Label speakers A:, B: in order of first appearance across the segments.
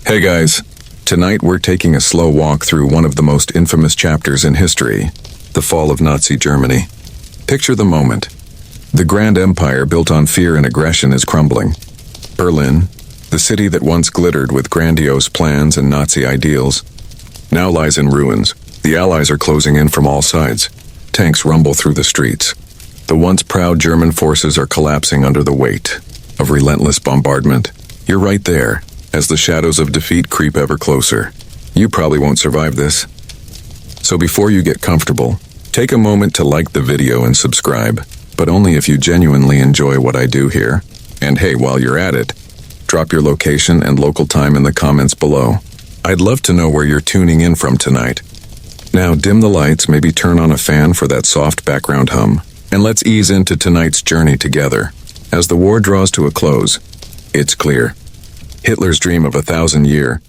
A: Hey guys, tonight we're taking a slow walk through one of the most infamous chapters in history, the fall of Nazi Germany. Picture the moment. The grand empire built on fear and aggression is crumbling. Berlin, the city that once glittered with grandiose plans and Nazi ideals, now lies in ruins. The Allies are closing in from all sides. Tanks rumble through the streets. The once proud German forces are collapsing under the weight of relentless bombardment. You're right there, as the shadows of defeat creep ever closer. You probably won't survive this. So before you get comfortable, take a moment to like the video and subscribe, but only if you genuinely enjoy what I do here. And hey, while you're at it, drop your location and local time in the comments below. I'd love to know where you're tuning in from tonight. Now dim the lights, maybe turn on a fan for that soft background hum, and let's ease into tonight's journey together. As the war draws to a close, it's clear. Hitler's dream of a 1,000-year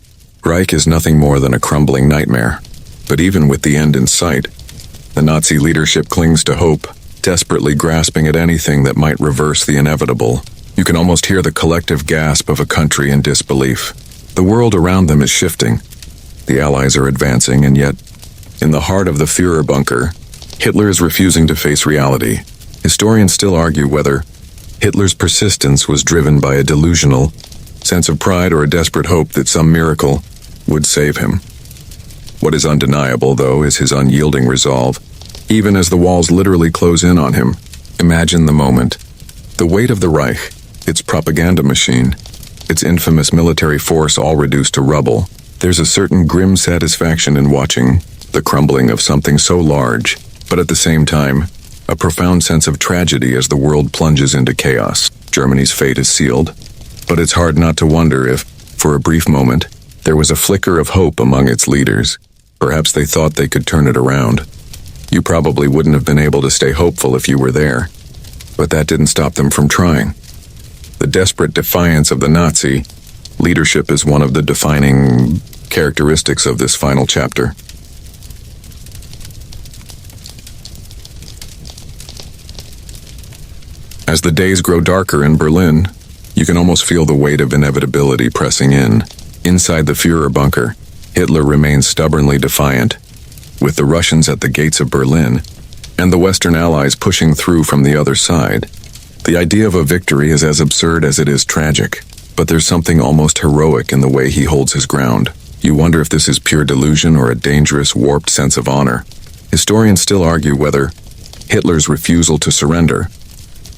A: Reich is nothing more than a crumbling nightmare. But even with the end in sight, the Nazi leadership clings to hope, desperately grasping at anything that might reverse the inevitable. You can almost hear the collective gasp of a country in disbelief. The world around them is shifting. The Allies are advancing, and yet, in the heart of the Führer bunker, Hitler is refusing to face reality. Historians still argue whether Hitler's persistence was driven by a delusional sense of pride or a desperate hope that some miracle would save him. What is undeniable, though, is his unyielding resolve, even as the walls literally close in on him. Imagine the moment. The weight of the Reich, its propaganda machine, its infamous military force all reduced to rubble. There's a certain grim satisfaction in watching the crumbling of something so large, but at the same time, a profound sense of tragedy as the world plunges into chaos. Germany's fate is sealed, but it's hard not to wonder if, for a brief moment, there was a flicker of hope among its leaders. Perhaps they thought they could turn it around. You probably wouldn't have been able to stay hopeful if you were there, but that didn't stop them from trying. The desperate defiance of the Nazi leadership is one of the defining characteristics of this final chapter. As the days grow darker in Berlin, you can almost feel the weight of inevitability pressing in. Inside the Führer bunker, Hitler remains stubbornly defiant, with the Russians at the gates of Berlin and the Western Allies pushing through from the other side. The idea of a victory is as absurd as it is tragic, but there's something almost heroic in the way he holds his ground. You wonder if this is pure delusion or a dangerous, warped sense of honor. Historians still argue whether Hitler's refusal to surrender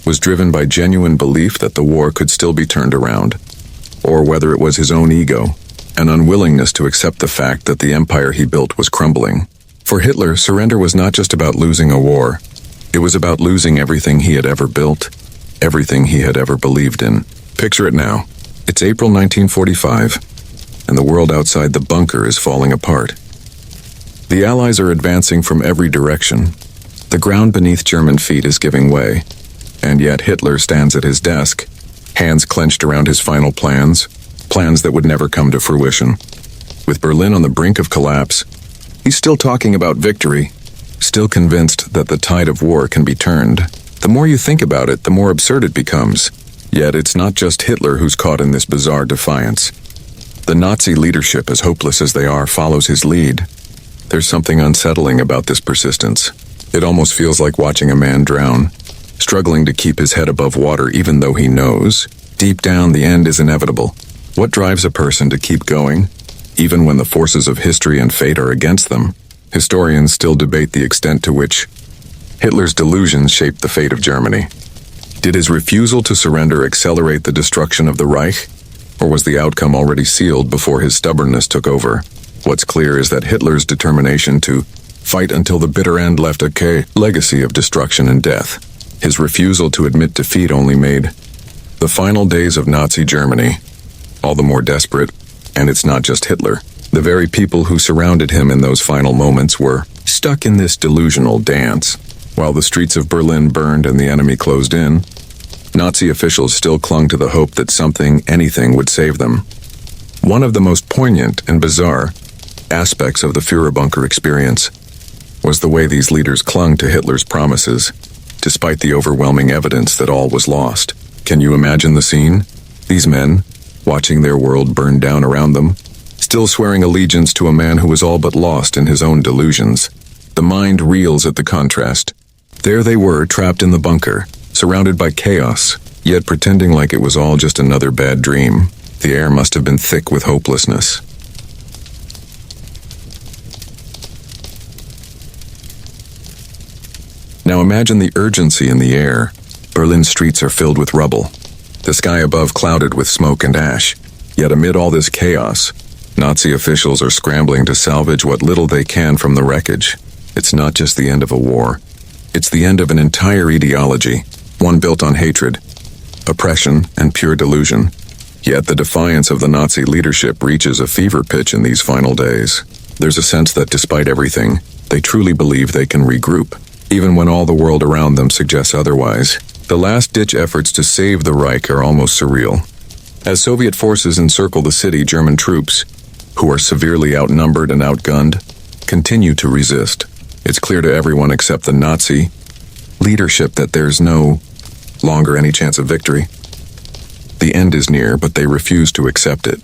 A: was driven by genuine belief that the war could still be turned around, or whether it was his own ego, an unwillingness to accept the fact that the empire he built was crumbling. For Hitler, surrender was not just about losing a war. It was about losing everything he had ever built, everything he had ever believed in. Picture it now. It's April 1945, and the world outside the bunker is falling apart. The Allies are advancing from every direction. The ground beneath German feet is giving way, and yet Hitler stands at his desk, hands clenched around his final plans that would never come to fruition. With Berlin on the brink of collapse, he's still talking about victory, still convinced that the tide of war can be turned. The more you think about it, the more absurd it becomes. Yet it's not just Hitler who's caught in this bizarre defiance. The Nazi leadership, as hopeless as they are, follows his lead. There's something unsettling about this persistence. It almost feels like watching a man drown, struggling to keep his head above water even though he knows, deep down, the end is inevitable. What drives a person to keep going, even when the forces of history and fate are against them? Historians still debate the extent to which Hitler's delusions shaped the fate of Germany. Did his refusal to surrender accelerate the destruction of the Reich, or was the outcome already sealed before his stubbornness took over? What's clear is that Hitler's determination to fight until the bitter end left a legacy of destruction and death. His refusal to admit defeat only made the final days of Nazi Germany all the more desperate, and it's not just Hitler. The very people who surrounded him in those final moments were stuck in this delusional dance. While the streets of Berlin burned and the enemy closed in, Nazi officials still clung to the hope that something, anything, would save them. One of the most poignant and bizarre aspects of the Führer bunker experience was the way these leaders clung to Hitler's promises, despite the overwhelming evidence that all was lost. Can you imagine the scene? These men, watching their world burn down around them, still swearing allegiance to a man who was all but lost in his own delusions. The mind reels at the contrast. There they were, trapped in the bunker, surrounded by chaos, yet pretending like it was all just another bad dream. The air must have been thick with hopelessness. Now imagine the urgency in the air. Berlin's streets are filled with rubble. The sky above clouded with smoke and ash. Yet amid all this chaos, Nazi officials are scrambling to salvage what little they can from the wreckage. It's not just the end of a war. It's the end of an entire ideology, one built on hatred, oppression, and pure delusion. Yet the defiance of the Nazi leadership reaches a fever pitch in these final days. There's a sense that despite everything, they truly believe they can regroup, even when all the world around them suggests otherwise. The last-ditch efforts to save the Reich are almost surreal. As Soviet forces encircle the city, German troops, who are severely outnumbered and outgunned, continue to resist. It's clear to everyone except the Nazi leadership that there's no longer any chance of victory. The end is near, but they refuse to accept it.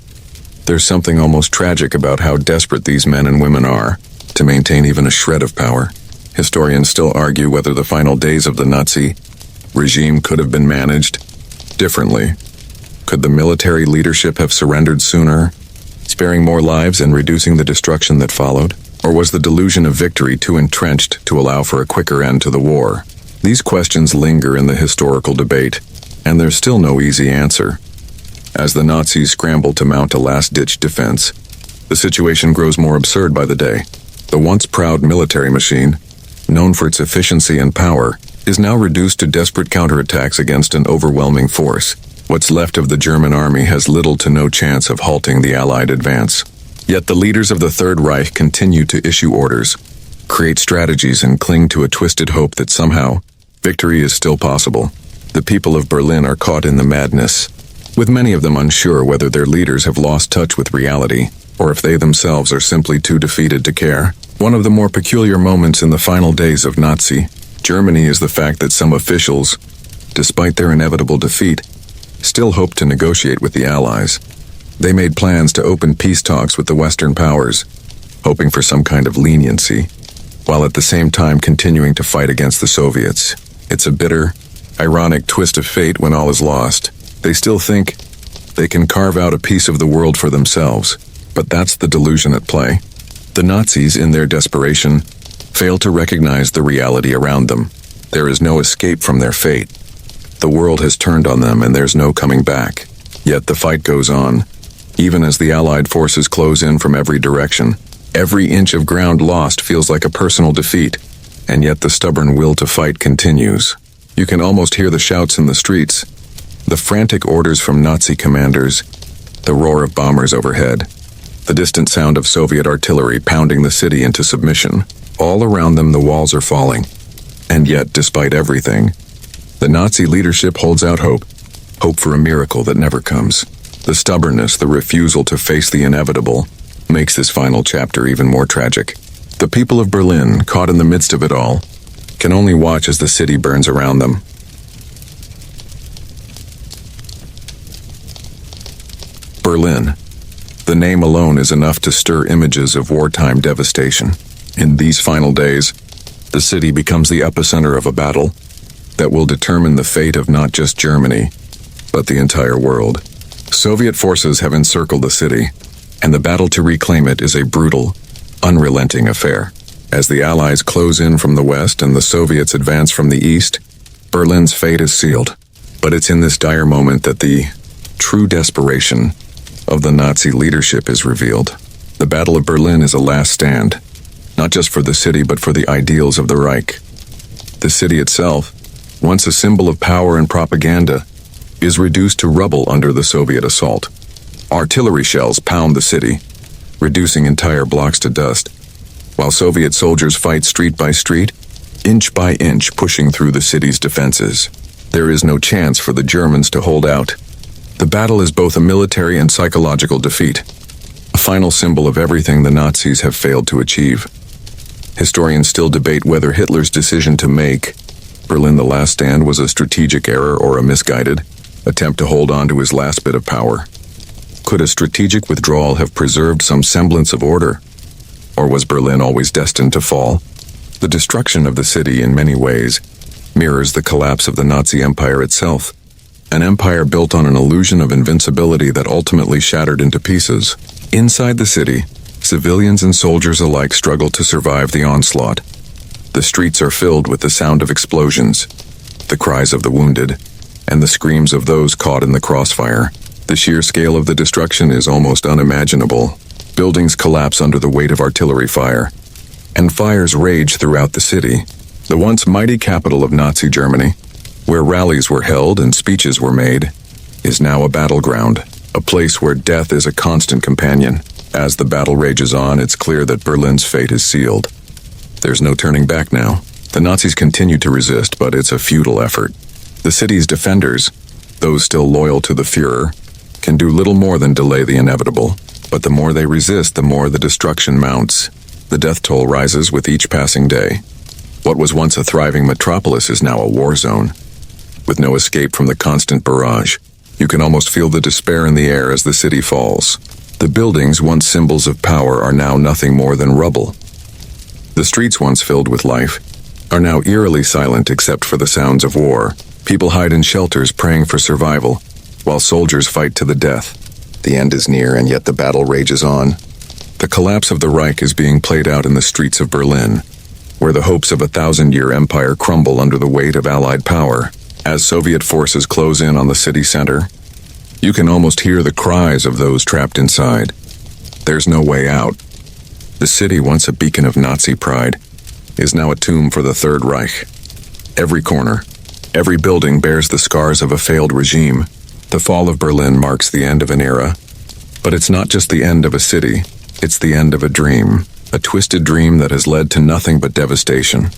A: There's something almost tragic about how desperate these men and women are to maintain even a shred of power. Historians still argue whether the final days of the Nazi regime could have been managed differently. Could the military leadership have surrendered sooner, sparing more lives and reducing the destruction that followed? Or was the delusion of victory too entrenched to allow for a quicker end to the war? These questions linger in the historical debate, and there's still no easy answer. As the Nazis scramble to mount a last-ditch defense, the situation grows more absurd by the day. The once proud military machine, known for its efficiency and power, is now reduced to desperate counterattacks against an overwhelming force. What's left of the German army has little to no chance of halting the Allied advance. Yet the leaders of the Third Reich continue to issue orders, create strategies, and cling to a twisted hope that somehow victory is still possible. The people of Berlin are caught in the madness, with many of them unsure whether their leaders have lost touch with reality, or if they themselves are simply too defeated to care. One of the more peculiar moments in the final days of Nazi Germany is the fact that some officials, despite their inevitable defeat, still hoped to negotiate with the Allies. They made plans to open peace talks with the Western powers, hoping for some kind of leniency, while at the same time continuing to fight against the Soviets. It's a bitter, ironic twist of fate when all is lost. They still think they can carve out a piece of the world for themselves, but that's the delusion at play. The Nazis, in their desperation, fail to recognize the reality around them. There is no escape from their fate. The world has turned on them and there's no coming back. Yet the fight goes on. Even as the Allied forces close in from every direction, every inch of ground lost feels like a personal defeat, and yet the stubborn will to fight continues. You can almost hear the shouts in the streets, the frantic orders from Nazi commanders, the roar of bombers overhead, the distant sound of Soviet artillery pounding the city into submission. All around them the walls are falling. And yet, despite everything, the Nazi leadership holds out hope for a miracle that never comes. The stubbornness, the refusal to face the inevitable, makes this final chapter even more tragic. The people of Berlin, caught in the midst of it all, can only watch as the city burns around them. Berlin. The name alone is enough to stir images of wartime devastation. In these final days, the city becomes the epicenter of a battle that will determine the fate of not just Germany, but the entire world. Soviet forces have encircled the city, and the battle to reclaim it is a brutal, unrelenting affair. As the Allies close in from the west and the Soviets advance from the east, Berlin's fate is sealed. But it's in this dire moment that the true desperation of the Nazi leadership is revealed. The Battle of Berlin is a last stand, not just for the city but for the ideals of the Reich. The city itself, once a symbol of power and propaganda, is reduced to rubble under the Soviet assault. Artillery shells pound the city, reducing entire blocks to dust, while Soviet soldiers fight street by street, inch by inch, pushing through the city's defenses. There is no chance for the Germans to hold out. The battle is both a military and psychological defeat, a final symbol of everything the Nazis have failed to achieve. Historians still debate whether Hitler's decision to make Berlin the last stand was a strategic error or a misguided attempt to hold on to his last bit of power. Could a strategic withdrawal have preserved some semblance of order? Or was Berlin always destined to fall? The destruction of the city, in many ways, mirrors the collapse of the Nazi Empire itself, an empire built on an illusion of invincibility that ultimately shattered into pieces. Inside the city, civilians and soldiers alike struggle to survive the onslaught. The streets are filled with the sound of explosions, the cries of the wounded, and the screams of those caught in the crossfire. The sheer scale of the destruction is almost unimaginable. Buildings collapse under the weight of artillery fire, and fires rage throughout the city. The once mighty capital of Nazi Germany, where rallies were held and speeches were made, is now a battleground, a place where death is a constant companion. As the battle rages on, it's clear that Berlin's fate is sealed. There's no turning back now. The Nazis continue to resist, but it's a futile effort. The city's defenders, those still loyal to the Führer, can do little more than delay the inevitable. But the more they resist, the more the destruction mounts. The death toll rises with each passing day. What was once a thriving metropolis is now a war zone. With no escape from the constant barrage, you can almost feel the despair in the air as the city falls. The buildings, once symbols of power, are now nothing more than rubble. The streets, once filled with life, are now eerily silent except for the sounds of war. People hide in shelters praying for survival, while soldiers fight to the death. The end is near, and yet the battle rages on. The collapse of the Reich is being played out in the streets of Berlin, where the hopes of a 1,000-year empire crumble under the weight of Allied power. As Soviet forces close in on the city center, you can almost hear the cries of those trapped inside. There's no way out. The city, once a beacon of Nazi pride, is now a tomb for the Third Reich. Every corner, every building bears the scars of a failed regime. The fall of Berlin marks the end of an era. But it's not just the end of a city, it's the end of a dream. A twisted dream that has led to nothing but devastation.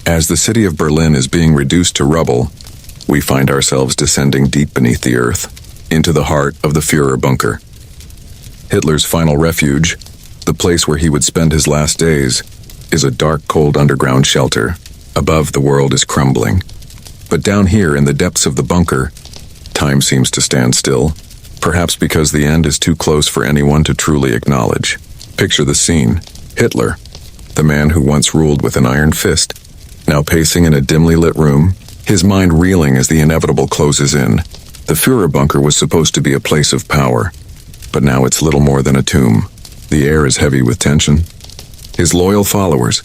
A: As the city of Berlin is being reduced to rubble, we find ourselves descending deep beneath the earth, into the heart of the Führer bunker. Hitler's final refuge, the place where he would spend his last days, is a dark, cold underground shelter. Above, the world is crumbling. But down here, in the depths of the bunker, time seems to stand still, perhaps because the end is too close for anyone to truly acknowledge. Picture the scene. Hitler, the man who once ruled with an iron fist, now pacing in a dimly lit room, his mind reeling as the inevitable closes in. The Führer bunker was supposed to be a place of power, but now it's little more than a tomb. The air is heavy with tension. His loyal followers,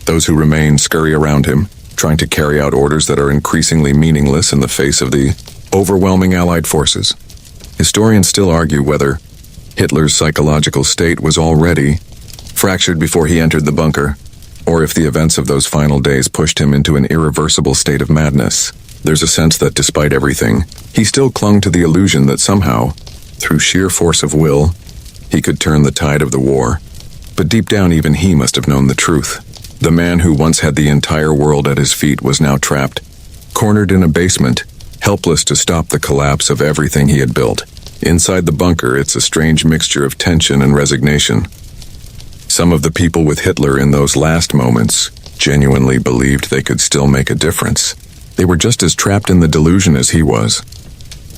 A: those who remain, scurry around him, trying to carry out orders that are increasingly meaningless in the face of the overwhelming Allied forces. Historians still argue whether Hitler's psychological state was already fractured before he entered the bunker, or if the events of those final days pushed him into an irreversible state of madness. There's a sense that despite everything, he still clung to the illusion that somehow, through sheer force of will, he could turn the tide of the war. But deep down, even he must have known the truth. The man who once had the entire world at his feet was now trapped, cornered in a basement, helpless to stop the collapse of everything he had built. Inside the bunker, it's a strange mixture of tension and resignation. Some of the people with Hitler in those last moments genuinely believed they could still make a difference. They were just as trapped in the delusion as he was.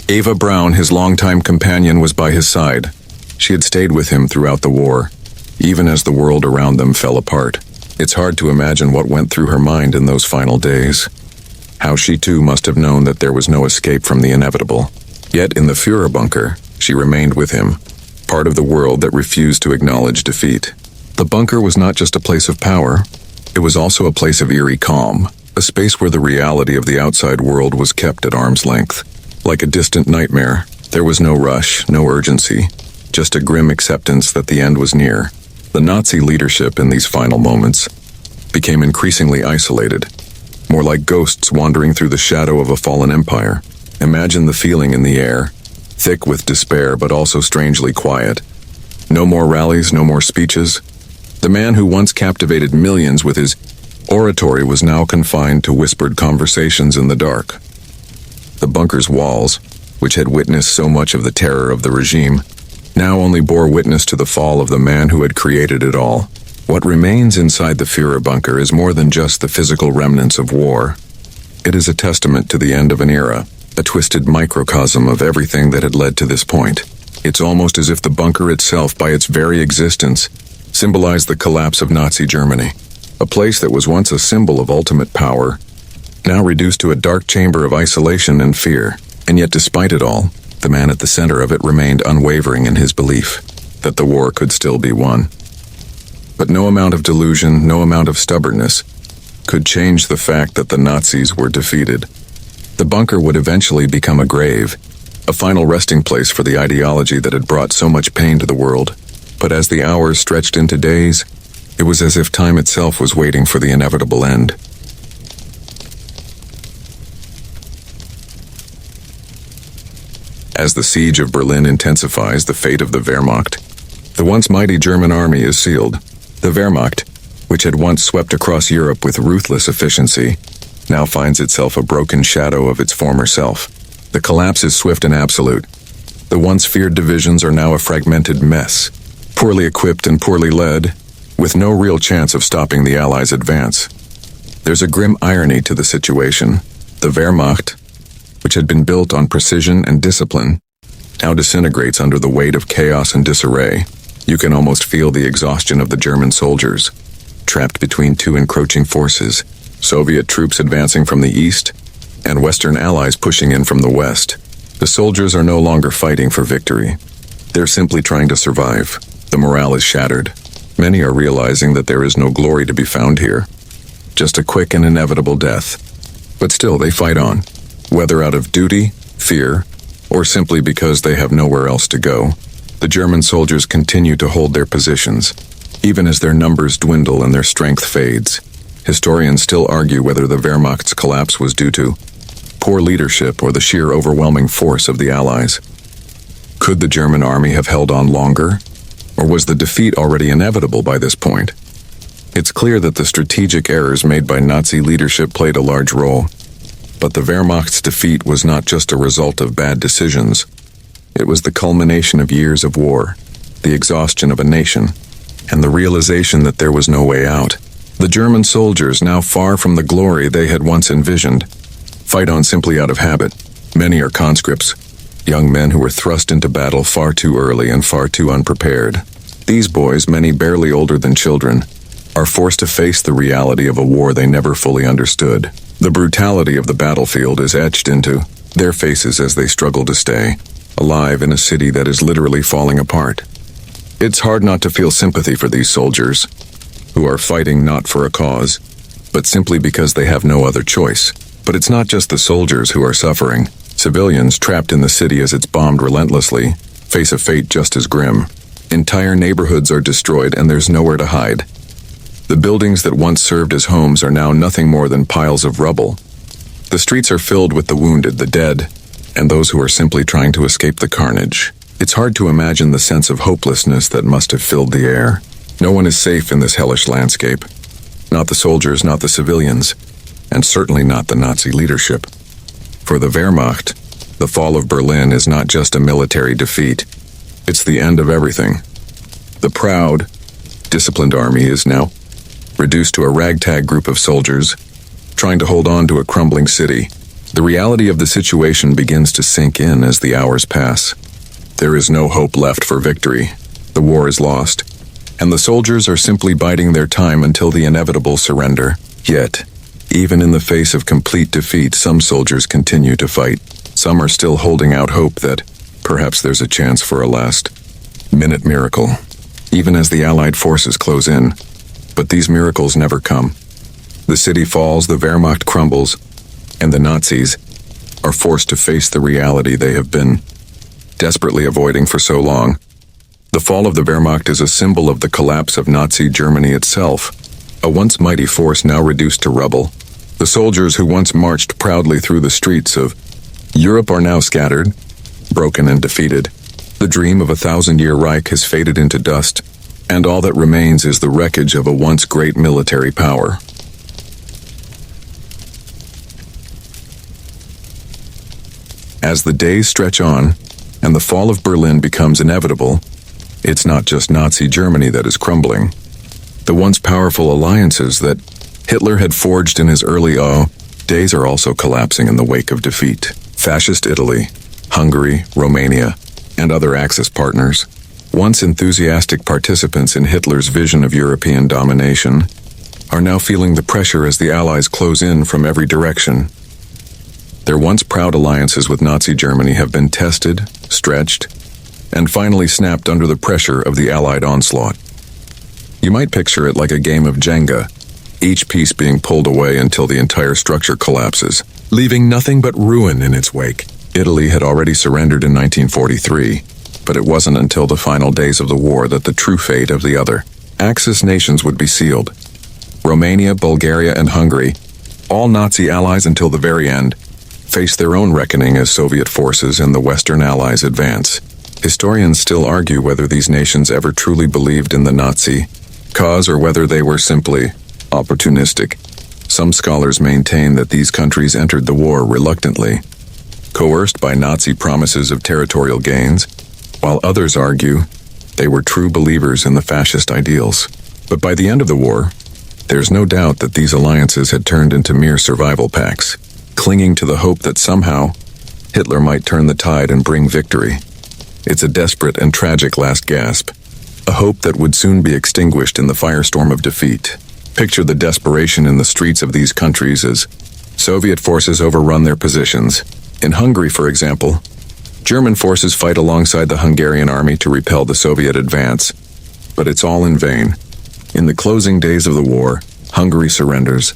A: Eva Braun, his longtime companion, was by his side. She had stayed with him throughout the war, even as the world around them fell apart. It's hard to imagine what went through her mind in those final days. How she too must have known that there was no escape from the inevitable. Yet in the Führer bunker, she remained with him, part of the world that refused to acknowledge defeat. The bunker was not just a place of power, it was also a place of eerie calm, a space where the reality of the outside world was kept at arm's length. Like a distant nightmare, there was no rush, no urgency, just a grim acceptance that the end was near. The Nazi leadership in these final moments became increasingly isolated, more like ghosts wandering through the shadow of a fallen empire. Imagine the feeling in the air, thick with despair but also strangely quiet. No more rallies, no more speeches. The man who once captivated millions with his oratory was now confined to whispered conversations in the dark. The bunker's walls, which had witnessed so much of the terror of the regime, now only bore witness to the fall of the man who had created it all. What remains inside the Führer bunker is more than just the physical remnants of war. It is a testament to the end of an era, a twisted microcosm of everything that had led to this point. It's almost as if the bunker itself, by its very existence, symbolized the collapse of Nazi Germany. A place that was once a symbol of ultimate power, now reduced to a dark chamber of isolation and fear. And yet, despite it all, the man at the center of it remained unwavering in his belief that the war could still be won. But no amount of delusion, no amount of stubbornness could change the fact that the Nazis were defeated. The bunker would eventually become a grave, a final resting place for the ideology that had brought so much pain to the world. But as the hours stretched into days, it was as if time itself was waiting for the inevitable end. As the siege of Berlin intensifies, the fate of the Wehrmacht, the once mighty German army, is sealed. The Wehrmacht, which had once swept across Europe with ruthless efficiency, now finds itself a broken shadow of its former self. The collapse is swift and absolute. The once feared divisions are now a fragmented mess, poorly equipped and poorly led, with no real chance of stopping the Allies' advance. There's a grim irony to the situation. The Wehrmacht, which had been built on precision and discipline, now disintegrates under the weight of chaos and disarray. You can almost feel the exhaustion of the German soldiers, trapped between two encroaching forces, Soviet troops advancing from the east, and Western allies pushing in from the west. The soldiers are no longer fighting for victory. They're simply trying to survive. The morale is shattered. Many are realizing that there is no glory to be found here, just a quick and inevitable death. But still, they fight on, whether out of duty, fear, or simply because they have nowhere else to go. The German soldiers continue to hold their positions, even as their numbers dwindle and their strength fades. Historians still argue whether the Wehrmacht's collapse was due to poor leadership or the sheer overwhelming force of the Allies. Could the German army have held on longer, or was the defeat already inevitable by this point? It's clear that the strategic errors made by Nazi leadership played a large role. But the Wehrmacht's defeat was not just a result of bad decisions. It was the culmination of years of war, the exhaustion of a nation, and the realization that there was no way out. The German soldiers, now far from the glory they had once envisioned, fight on simply out of habit. Many are conscripts, young men who were thrust into battle far too early and far too unprepared. These boys, many barely older than children, are forced to face the reality of a war they never fully understood. The brutality of the battlefield is etched into their faces as they struggle to stay alive in a city that is literally falling apart. It's hard not to feel sympathy for these soldiers, who are fighting not for a cause, but simply because they have no other choice. But it's not just the soldiers who are suffering. Civilians trapped in the city as it's bombed relentlessly face a fate just as grim. Entire neighborhoods are destroyed and there's nowhere to hide. The buildings that once served as homes are now nothing more than piles of rubble. The streets are filled with the wounded, the dead, and those who are simply trying to escape the carnage. It's hard to imagine the sense of hopelessness that must have filled the air. No one is safe in this hellish landscape. Not the soldiers, not the civilians, and certainly not the Nazi leadership. For the Wehrmacht, the fall of Berlin is not just a military defeat. It's the end of everything. The proud, disciplined army is now reduced to a ragtag group of soldiers trying to hold on to a crumbling city. The reality of the situation begins to sink in as the hours pass. There is no hope left for victory. The war is lost, and the soldiers are simply biding their time until the inevitable surrender. Yet, even in the face of complete defeat, some soldiers continue to fight. Some are still holding out hope that perhaps there's a chance for a last-minute miracle, even as the Allied forces close in. But these miracles never come. The city falls, the Wehrmacht crumbles, and the Nazis are forced to face the reality they have been desperately avoiding for so long. The fall of the Wehrmacht is a symbol of the collapse of Nazi Germany itself, a once mighty force now reduced to rubble. The soldiers who once marched proudly through the streets of Europe are now scattered, broken and defeated. The dream of a 1,000-year Reich has faded into dust, and all that remains is the wreckage of a once great military power. As the days stretch on, and the fall of Berlin becomes inevitable, it's not just Nazi Germany that is crumbling. The once powerful alliances that Hitler had forged in his early Days are also collapsing in the wake of defeat. Fascist Italy, Hungary, Romania, and other Axis partners, once enthusiastic participants in Hitler's vision of European domination, are now feeling the pressure as the Allies close in from every direction. Their once proud alliances with Nazi Germany have been tested, stretched, and finally snapped under the pressure of the Allied onslaught. You might picture it like a game of Jenga, each piece being pulled away until the entire structure collapses, leaving nothing but ruin in its wake. Italy had already surrendered in 1943, but it wasn't until the final days of the war that the true fate of the other Axis nations would be sealed. Romania, Bulgaria, and Hungary, all Nazi allies until the very end, faced their own reckoning as Soviet forces and the Western Allies advance. Historians still argue whether these nations ever truly believed in the Nazi cause or whether they were simply opportunistic. Some scholars maintain that these countries entered the war reluctantly, coerced by Nazi promises of territorial gains, while others argue they were true believers in the fascist ideals. But by the end of the war, there's no doubt that these alliances had turned into mere survival pacts, clinging to the hope that somehow Hitler might turn the tide and bring victory. It's a desperate and tragic last gasp, a hope that would soon be extinguished in the firestorm of defeat. Picture the desperation in the streets of these countries as Soviet forces overrun their positions. In Hungary, for example, German forces fight alongside the Hungarian army to repel the Soviet advance, but it's all in vain. In the closing days of the war, Hungary surrenders,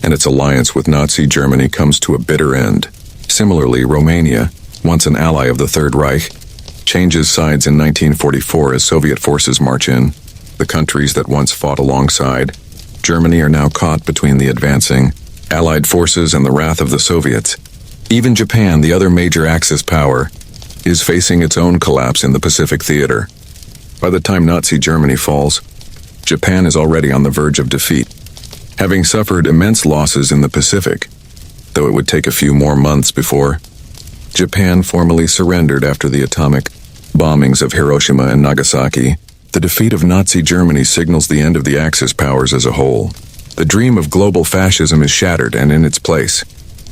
A: and its alliance with Nazi Germany comes to a bitter end. Similarly, Romania, once an ally of the Third Reich, changes sides in 1944 as Soviet forces march in. The countries that once fought alongside Germany are now caught between the advancing Allied forces and the wrath of the Soviets. Even Japan, the other major Axis power, is facing its own collapse in the Pacific theater. By the time Nazi Germany falls, Japan is already on the verge of defeat, having suffered immense losses in the Pacific, though it would take a few more months before Japan formally surrendered after the atomic bombings of Hiroshima and Nagasaki. The defeat of Nazi Germany signals the end of the Axis powers as a whole. The dream of global fascism is shattered, and in its place,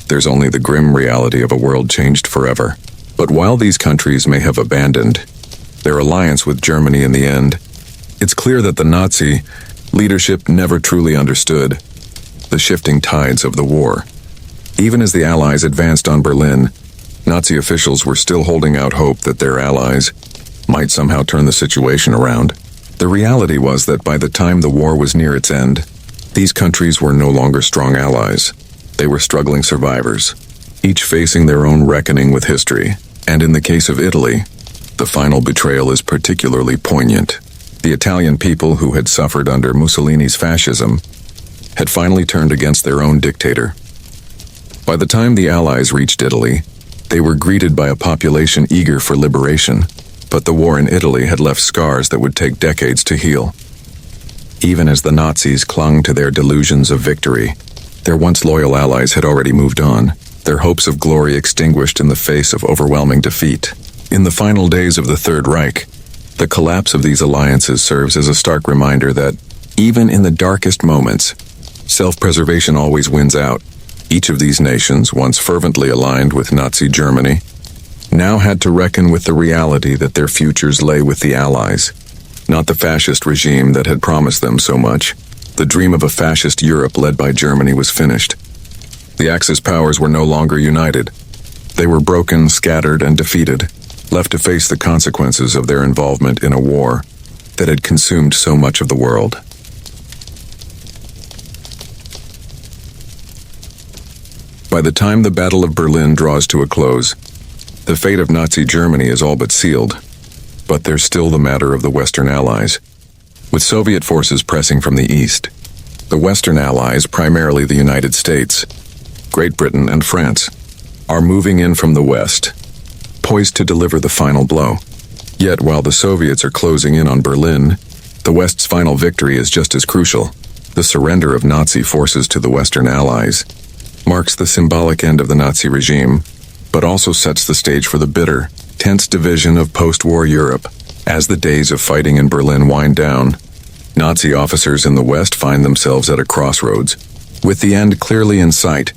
A: there's only the grim reality of a world changed forever. But while these countries may have abandoned their alliance with Germany in the end, it's clear that the Nazi leadership never truly understood the shifting tides of the war. Even as the Allies advanced on Berlin, Nazi officials were still holding out hope that their allies might somehow turn the situation around. The reality was that by the time the war was near its end, these countries were no longer strong allies. They were struggling survivors, each facing their own reckoning with history. And in the case of Italy, the final betrayal is particularly poignant. The Italian people who had suffered under Mussolini's fascism had finally turned against their own dictator. By the time the Allies reached Italy, they were greeted by a population eager for liberation, but the war in Italy had left scars that would take decades to heal. Even as the Nazis clung to their delusions of victory, their once loyal allies had already moved on, their hopes of glory extinguished in the face of overwhelming defeat. In the final days of the Third Reich, the collapse of these alliances serves as a stark reminder that, even in the darkest moments, self-preservation always wins out. Each of these nations, once fervently aligned with Nazi Germany, now had to reckon with the reality that their futures lay with the Allies, not the fascist regime that had promised them so much. The dream of a fascist Europe led by Germany was finished. The Axis powers were no longer united. They were broken, scattered, and defeated, left to face the consequences of their involvement in a war that had consumed so much of the world. By the time the Battle of Berlin draws to a close, the fate of Nazi Germany is all but sealed. But there's still the matter of the Western Allies. With Soviet forces pressing from the east, the Western Allies, primarily the United States, Great Britain, and France, are moving in from the west, poised to deliver the final blow. Yet while the Soviets are closing in on Berlin, the West's final victory is just as crucial. The surrender of Nazi forces to the Western Allies marks the symbolic end of the Nazi regime, but also sets the stage for the bitter, tense division of post-war Europe. As the days of fighting in Berlin wind down, Nazi officers in the West find themselves at a crossroads. With the end clearly in sight,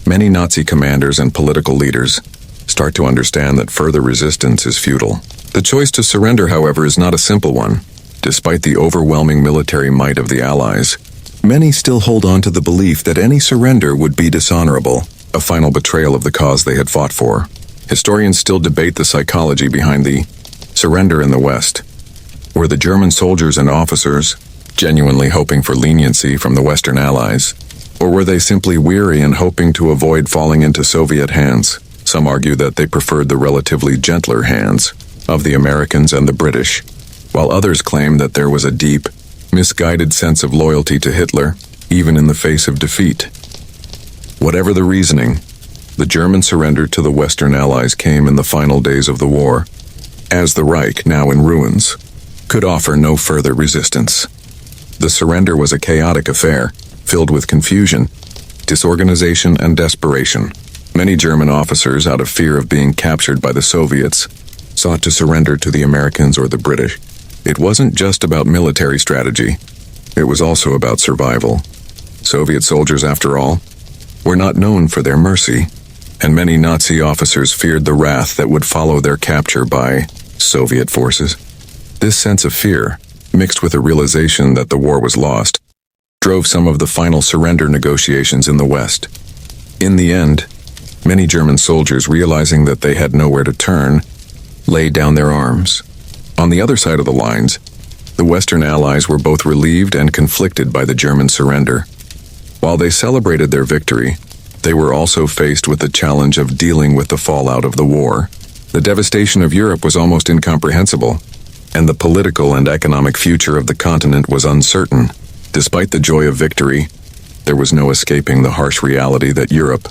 A: Many Nazi commanders and political leaders start to understand that further resistance is futile. The choice to surrender, however, is not a simple one. Despite the overwhelming military might of the Allies, many still hold on to the belief that any surrender would be dishonorable, a final betrayal of the cause they had fought for. Historians still debate the psychology behind the surrender in the West. Were the German soldiers and officers genuinely hoping for leniency from the Western Allies, or were they simply weary and hoping to avoid falling into Soviet hands? Some argue that they preferred the relatively gentler hands of the Americans and the British, while others claim that there was a deep, misguided sense of loyalty to Hitler, even in the face of defeat. Whatever the reasoning, the German surrender to the Western Allies came in the final days of the war, as the Reich, now in ruins, could offer no further resistance. The surrender was a chaotic affair, filled with confusion, disorganization, and desperation. Many German officers, out of fear of being captured by the Soviets, sought to surrender to the Americans or the British. It wasn't just about military strategy. It was also about survival. Soviet soldiers, after all, were not known for their mercy, and many Nazi officers feared the wrath that would follow their capture by Soviet forces. This sense of fear, mixed with a realization that the war was lost, drove some of the final surrender negotiations in the West. In the end, many German soldiers, realizing that they had nowhere to turn, laid down their arms. On the other side of the lines, the Western Allies were both relieved and conflicted by the German surrender. While they celebrated their victory, they were also faced with the challenge of dealing with the fallout of the war. The devastation of Europe was almost incomprehensible, and the political and economic future of the continent was uncertain. Despite the joy of victory, there was no escaping the harsh reality that Europe,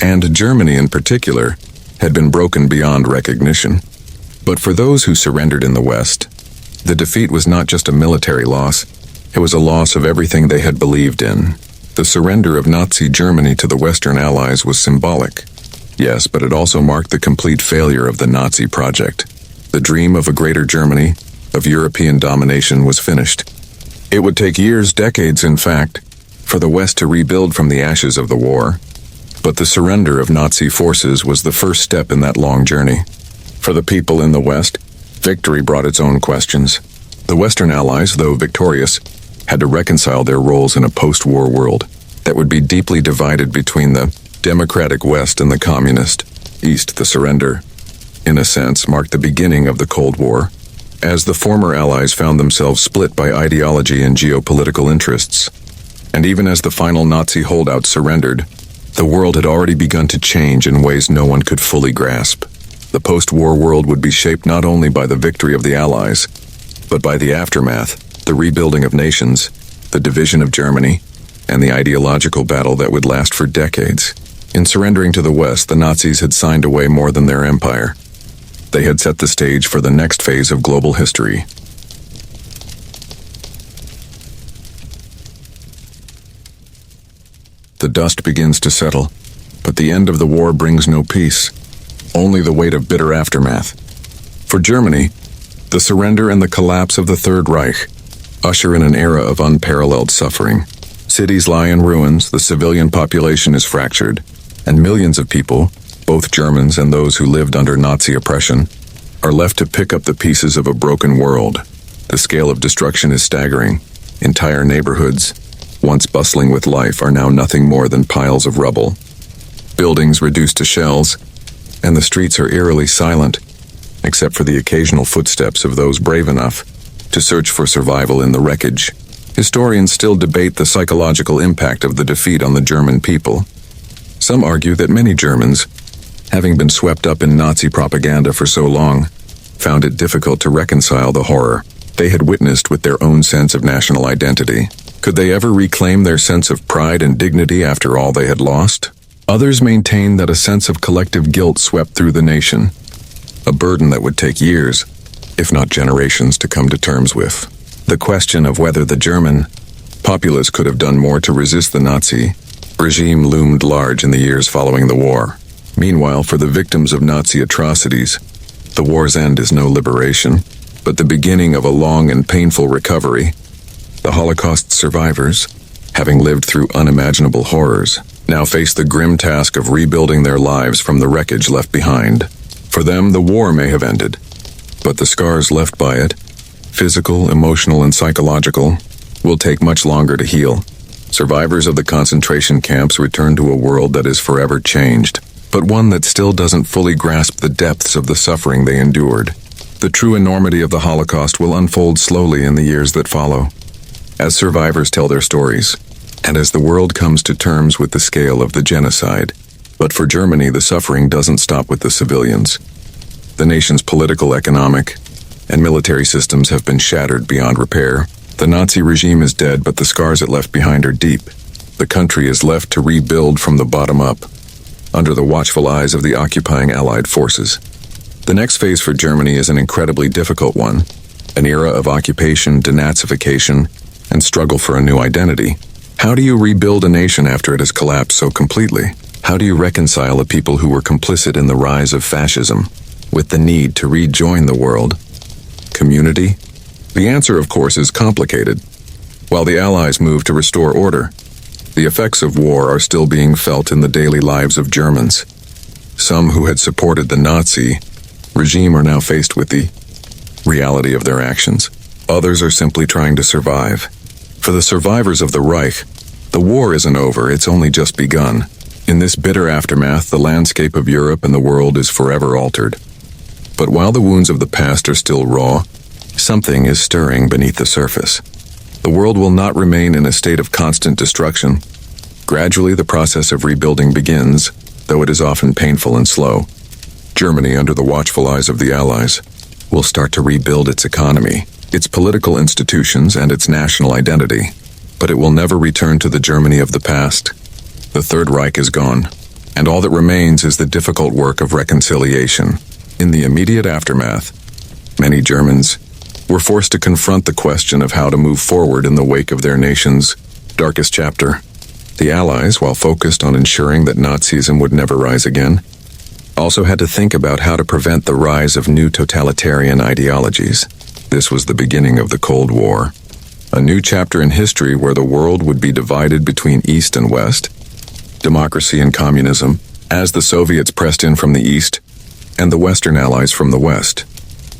A: and Germany in particular, had been broken beyond recognition. But for those who surrendered in the West, the defeat was not just a military loss, it was a loss of everything they had believed in. The surrender of Nazi Germany to the Western Allies was symbolic, yes, but it also marked the complete failure of the Nazi project. The dream of a greater Germany, of European domination, was finished. It would take years, decades in fact, for the West to rebuild from the ashes of the war. But the surrender of Nazi forces was the first step in that long journey. For the people in the West, victory brought its own questions. The Western Allies, though victorious, had to reconcile their roles in a post-war world that would be deeply divided between the democratic West and the communist East. The surrender, in a sense, marked the beginning of the Cold War, as the former Allies found themselves split by ideology and geopolitical interests. And even as the final Nazi holdouts surrendered, the world had already begun to change in ways no one could fully grasp. The post-war world would be shaped not only by the victory of the Allies, but by the aftermath, the rebuilding of nations, the division of Germany, and the ideological battle that would last for decades. In surrendering to the West, the Nazis had signed away more than their empire. They had set the stage for the next phase of global history. The dust begins to settle, but the end of the war brings no peace, only the weight of bitter aftermath. For Germany, the surrender and the collapse of the Third Reich usher in an era of unparalleled suffering. Cities lie in ruins, the civilian population is fractured, and millions of people, both Germans and those who lived under Nazi oppression, are left to pick up the pieces of a broken world. The scale of destruction is staggering. Entire neighborhoods, once bustling with life, are now nothing more than piles of rubble. Buildings reduced to shells, and the streets are eerily silent, except for the occasional footsteps of those brave enough to search for survival in the wreckage. Historians still debate the psychological impact of the defeat on the German people. Some argue that many Germans, having been swept up in Nazi propaganda for so long, found it difficult to reconcile the horror they had witnessed with their own sense of national identity. Could they ever reclaim their sense of pride and dignity after all they had lost? Others maintain that a sense of collective guilt swept through the nation, a burden that would take years, if not generations, to come to terms with. The question of whether the German populace could have done more to resist the Nazi regime loomed large in the years following the war. Meanwhile, for the victims of Nazi atrocities, the war's end is no liberation, but the beginning of a long and painful recovery. The Holocaust survivors, having lived through unimaginable horrors, now face the grim task of rebuilding their lives from the wreckage left behind. For them, the war may have ended, but the scars left by it, physical, emotional, and psychological, will take much longer to heal. Survivors of the concentration camps return to a world that is forever changed, but one that still doesn't fully grasp the depths of the suffering they endured. The true enormity of the Holocaust will unfold slowly in the years that follow, as survivors tell their stories, and as the world comes to terms with the scale of the genocide. But for Germany, the suffering doesn't stop with the civilians. The nation's political, economic, and military systems have been shattered beyond repair. The Nazi regime is dead, but the scars it left behind are deep. The country is left to rebuild from the bottom up, under the watchful eyes of the occupying Allied forces. The next phase for Germany is an incredibly difficult one, an era of occupation, denazification, and struggle for a new identity. How do you rebuild a nation after it has collapsed so completely? How do you reconcile a people who were complicit in the rise of fascism with the need to rejoin the world? Community? The answer, of course, is complicated. While the Allies move to restore order, the effects of war are still being felt in the daily lives of Germans. Some who had supported the Nazi regime are now faced with the reality of their actions. Others are simply trying to survive. For the survivors of the Reich, the war isn't over, it's only just begun. In this bitter aftermath, the landscape of Europe and the world is forever altered. But while the wounds of the past are still raw, something is stirring beneath the surface. The world will not remain in a state of constant destruction. Gradually, the process of rebuilding begins, though it is often painful and slow. Germany, under the watchful eyes of the Allies, will start to rebuild its economy, its political institutions, and its national identity. But it will never return to the Germany of the past. The Third Reich is gone, and all that remains is the difficult work of reconciliation. In the immediate aftermath, many Germans were forced to confront the question of how to move forward in the wake of their nation's darkest chapter. The Allies, while focused on ensuring that Nazism would never rise again, also had to think about how to prevent the rise of new totalitarian ideologies. This was the beginning of the Cold War, a new chapter in history where the world would be divided between East and West, democracy and communism, as the Soviets pressed in from the East, and the Western Allies from the West.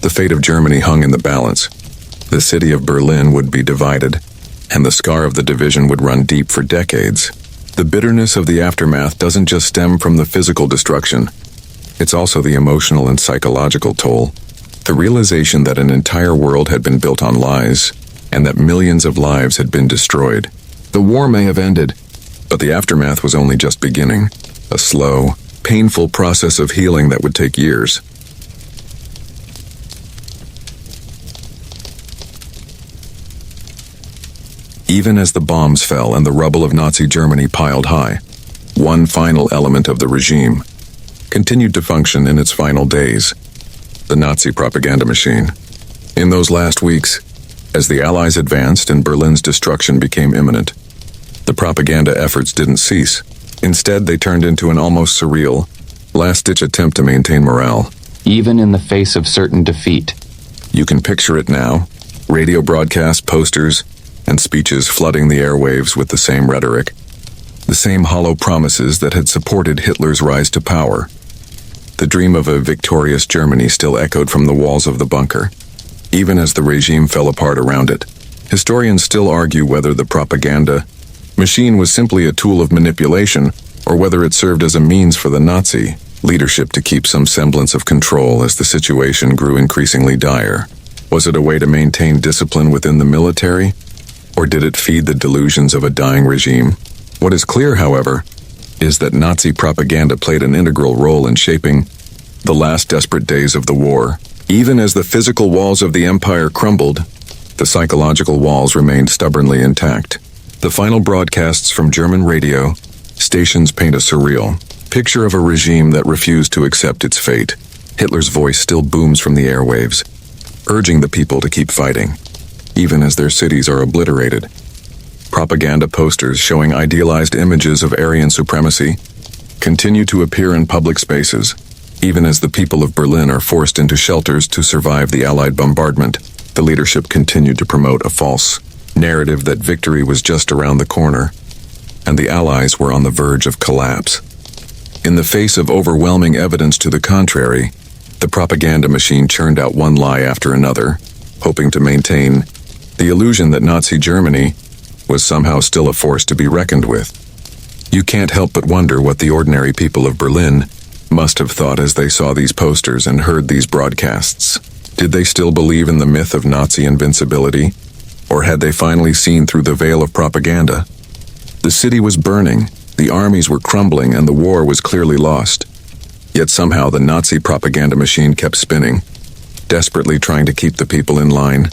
A: The fate of Germany hung in the balance. The city of Berlin would be divided, and the scar of the division would run deep for decades. The bitterness of the aftermath doesn't just stem from the physical destruction. It's also the emotional and psychological toll. The realization that an entire world had been built on lies, and that millions of lives had been destroyed. The war may have ended, but the aftermath was only just beginning. A slow, painful process of healing that would take years. Even as the bombs fell and the rubble of Nazi Germany piled high, one final element of the regime continued to function in its final days: the Nazi propaganda machine. In those last weeks, as the Allies advanced and Berlin's destruction became imminent, the propaganda efforts didn't cease. Instead, they turned into an almost surreal, last-ditch attempt to maintain morale.
B: Even in the face of certain defeat.
A: You can picture it now: radio broadcasts, posters, and speeches flooding the airwaves with the same rhetoric, the same hollow promises that had supported Hitler's rise to power. The dream of a victorious Germany still echoed from the walls of the bunker, even as the regime fell apart around it. Historians still argue whether the propaganda machine was simply a tool of manipulation, or whether it served as a means for the Nazi leadership to keep some semblance of control as the situation grew increasingly dire. Was it a way to maintain discipline within the military, or did it feed the delusions of a dying regime? What is clear, however, is that Nazi propaganda played an integral role in shaping the last desperate days of the war. Even as the physical walls of the empire crumbled, the psychological walls remained stubbornly intact. The final broadcasts from German radio stations paint a surreal picture of a regime that refused to accept its fate. Hitler's voice still booms from the airwaves, urging the people to keep fighting, even as their cities are obliterated. Propaganda posters showing idealized images of Aryan supremacy continue to appear in public spaces, even as the people of Berlin are forced into shelters to survive the Allied bombardment. The leadership continued to promote a false narrative that victory was just around the corner, and the Allies were on the verge of collapse. In the face of overwhelming evidence to the contrary, the propaganda machine churned out one lie after another, hoping to maintain the illusion that Nazi Germany was somehow still a force to be reckoned with. You can't help but wonder what the ordinary people of Berlin must have thought as they saw these posters and heard these broadcasts. Did they still believe in the myth of Nazi invincibility? Or had they finally seen through the veil of propaganda? The city was burning, the armies were crumbling, and the war was clearly lost. Yet somehow the Nazi propaganda machine kept spinning, desperately trying to keep the people in line,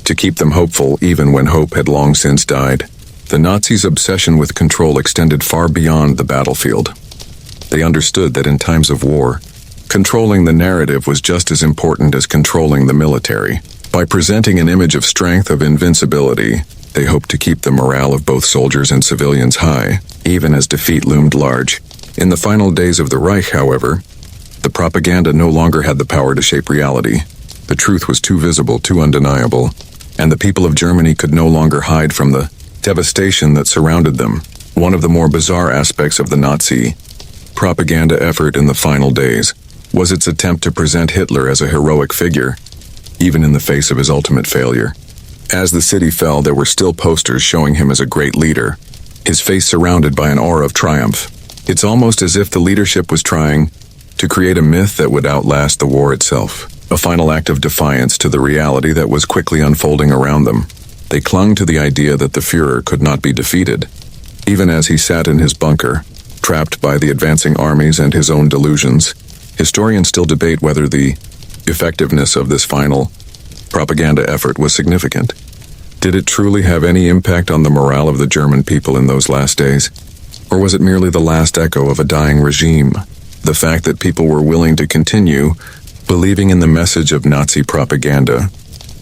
A: to keep them hopeful even when hope had long since died. The Nazis' obsession with control extended far beyond the battlefield. They understood that in times of war, controlling the narrative was just as important as controlling the military. By presenting an image of strength, of invincibility, they hoped to keep the morale of both soldiers and civilians high, even as defeat loomed large. In the final days of the Reich, however, the propaganda no longer had the power to shape reality. The truth was too visible, too undeniable, and the people of Germany could no longer hide from the devastation that surrounded them. One of the more bizarre aspects of the Nazi propaganda effort in the final days was its attempt to present Hitler as a heroic figure, even in the face of his ultimate failure. As the city fell, there were still posters showing him as a great leader, his face surrounded by an aura of triumph. It's almost as if the leadership was trying to create a myth that would outlast the war itself, a final act of defiance to the reality that was quickly unfolding around them. They clung to the idea that the Führer could not be defeated, even as he sat in his bunker, trapped by the advancing armies and his own delusions. Historians still debate whether the effectiveness of this final propaganda effort was significant. Did it truly have any impact on the morale of the German people in those last days? Or was it merely the last echo of a dying regime? The fact that people were willing to continue believing in the message of Nazi propaganda,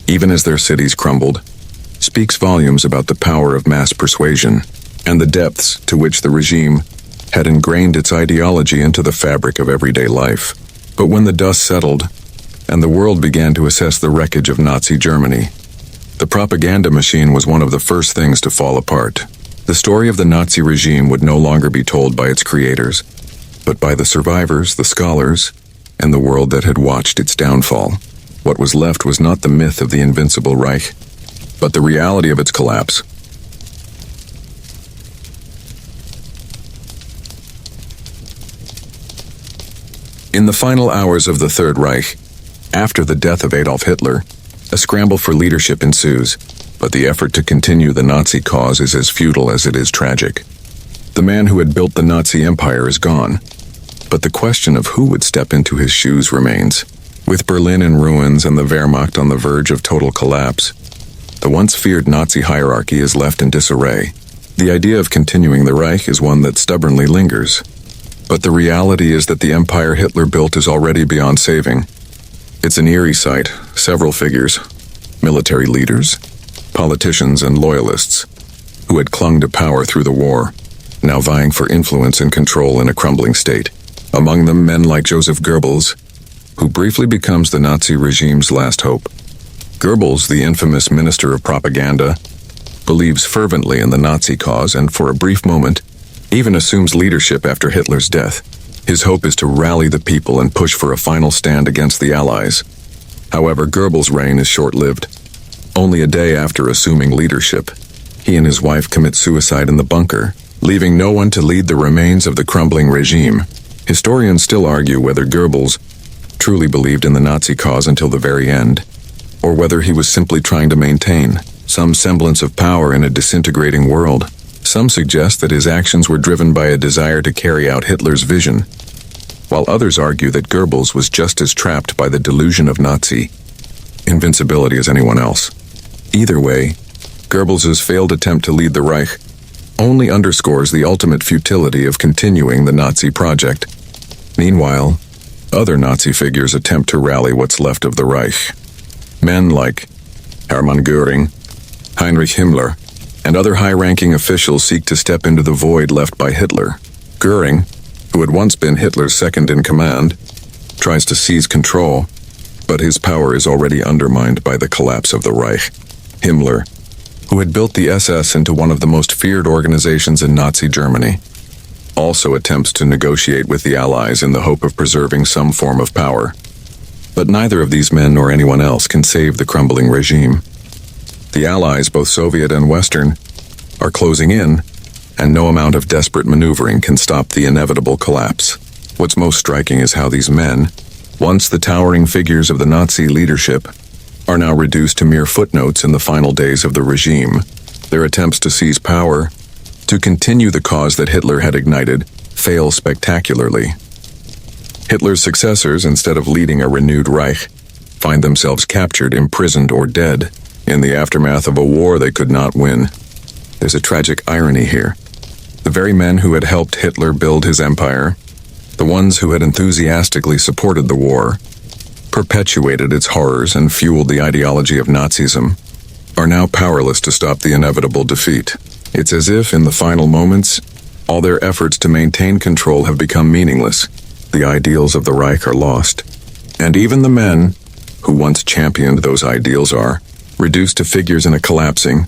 A: even as their cities crumbled, speaks volumes about the power of mass persuasion and the depths to which the regime had ingrained its ideology into the fabric of everyday life. But when the dust settled, and the world began to assess the wreckage of Nazi Germany, the propaganda machine was one of the first things to fall apart. The story of the Nazi regime would no longer be told by its creators, but by the survivors, the scholars, and the world that had watched its downfall. What was left was not the myth of the invincible Reich, but the reality of its collapse. In the final hours of the Third Reich, after the death of Adolf Hitler, a scramble for leadership ensues, but the effort to continue the Nazi cause is as futile as it is tragic. The man who had built the Nazi empire is gone, but the question of who would step into his shoes remains. With Berlin in ruins and the Wehrmacht on the verge of total collapse, the once feared Nazi hierarchy is left in disarray. The idea of continuing the Reich is one that stubbornly lingers, but the reality is that the empire Hitler built is already beyond saving. It's an eerie sight. Several figures, military leaders, politicians, and loyalists, who had clung to power through the war, now vying for influence and control in a crumbling state. Among them, men like Joseph Goebbels, who briefly becomes the Nazi regime's last hope. Goebbels, the infamous minister of propaganda, believes fervently in the Nazi cause and, for a brief moment, even assumes leadership after Hitler's death. His hope is to rally the people and push for a final stand against the Allies. However, Goebbels' reign is short-lived. Only a day after assuming leadership, he and his wife commit suicide in the bunker, leaving no one to lead the remains of the crumbling regime. Historians still argue whether Goebbels truly believed in the Nazi cause until the very end, or whether he was simply trying to maintain some semblance of power in a disintegrating world. Some suggest that his actions were driven by a desire to carry out Hitler's vision, while others argue that Goebbels was just as trapped by the delusion of Nazi invincibility as anyone else. Either way, Goebbels' failed attempt to lead the Reich only underscores the ultimate futility of continuing the Nazi project. Meanwhile, other Nazi figures attempt to rally what's left of the Reich. Men like Hermann Göring, Heinrich Himmler, and other high-ranking officials seek to step into the void left by Hitler. Göring, who had once been Hitler's second-in-command, tries to seize control, but his power is already undermined by the collapse of the Reich. Himmler, who had built the SS into one of the most feared organizations in Nazi Germany, also attempts to negotiate with the Allies in the hope of preserving some form of power. But neither of these men nor anyone else can save the crumbling regime. The Allies, both Soviet and Western, are closing in, and no amount of desperate maneuvering can stop the inevitable collapse. What's most striking is how these men, once the towering figures of the Nazi leadership, are now reduced to mere footnotes in the final days of the regime. Their attempts to seize power, to continue the cause that Hitler had ignited, fail spectacularly. Hitler's successors, instead of leading a renewed Reich, find themselves captured, imprisoned, or dead in the aftermath of a war they could not win. There's a tragic irony here. The very men who had helped Hitler build his empire, the ones who had enthusiastically supported the war, perpetuated its horrors and fueled the ideology of Nazism, are now powerless to stop the inevitable defeat. It's as if, in the final moments, all their efforts to maintain control have become meaningless. The ideals of the Reich are lost. And even the men who once championed those ideals are reduced to figures in a collapsing,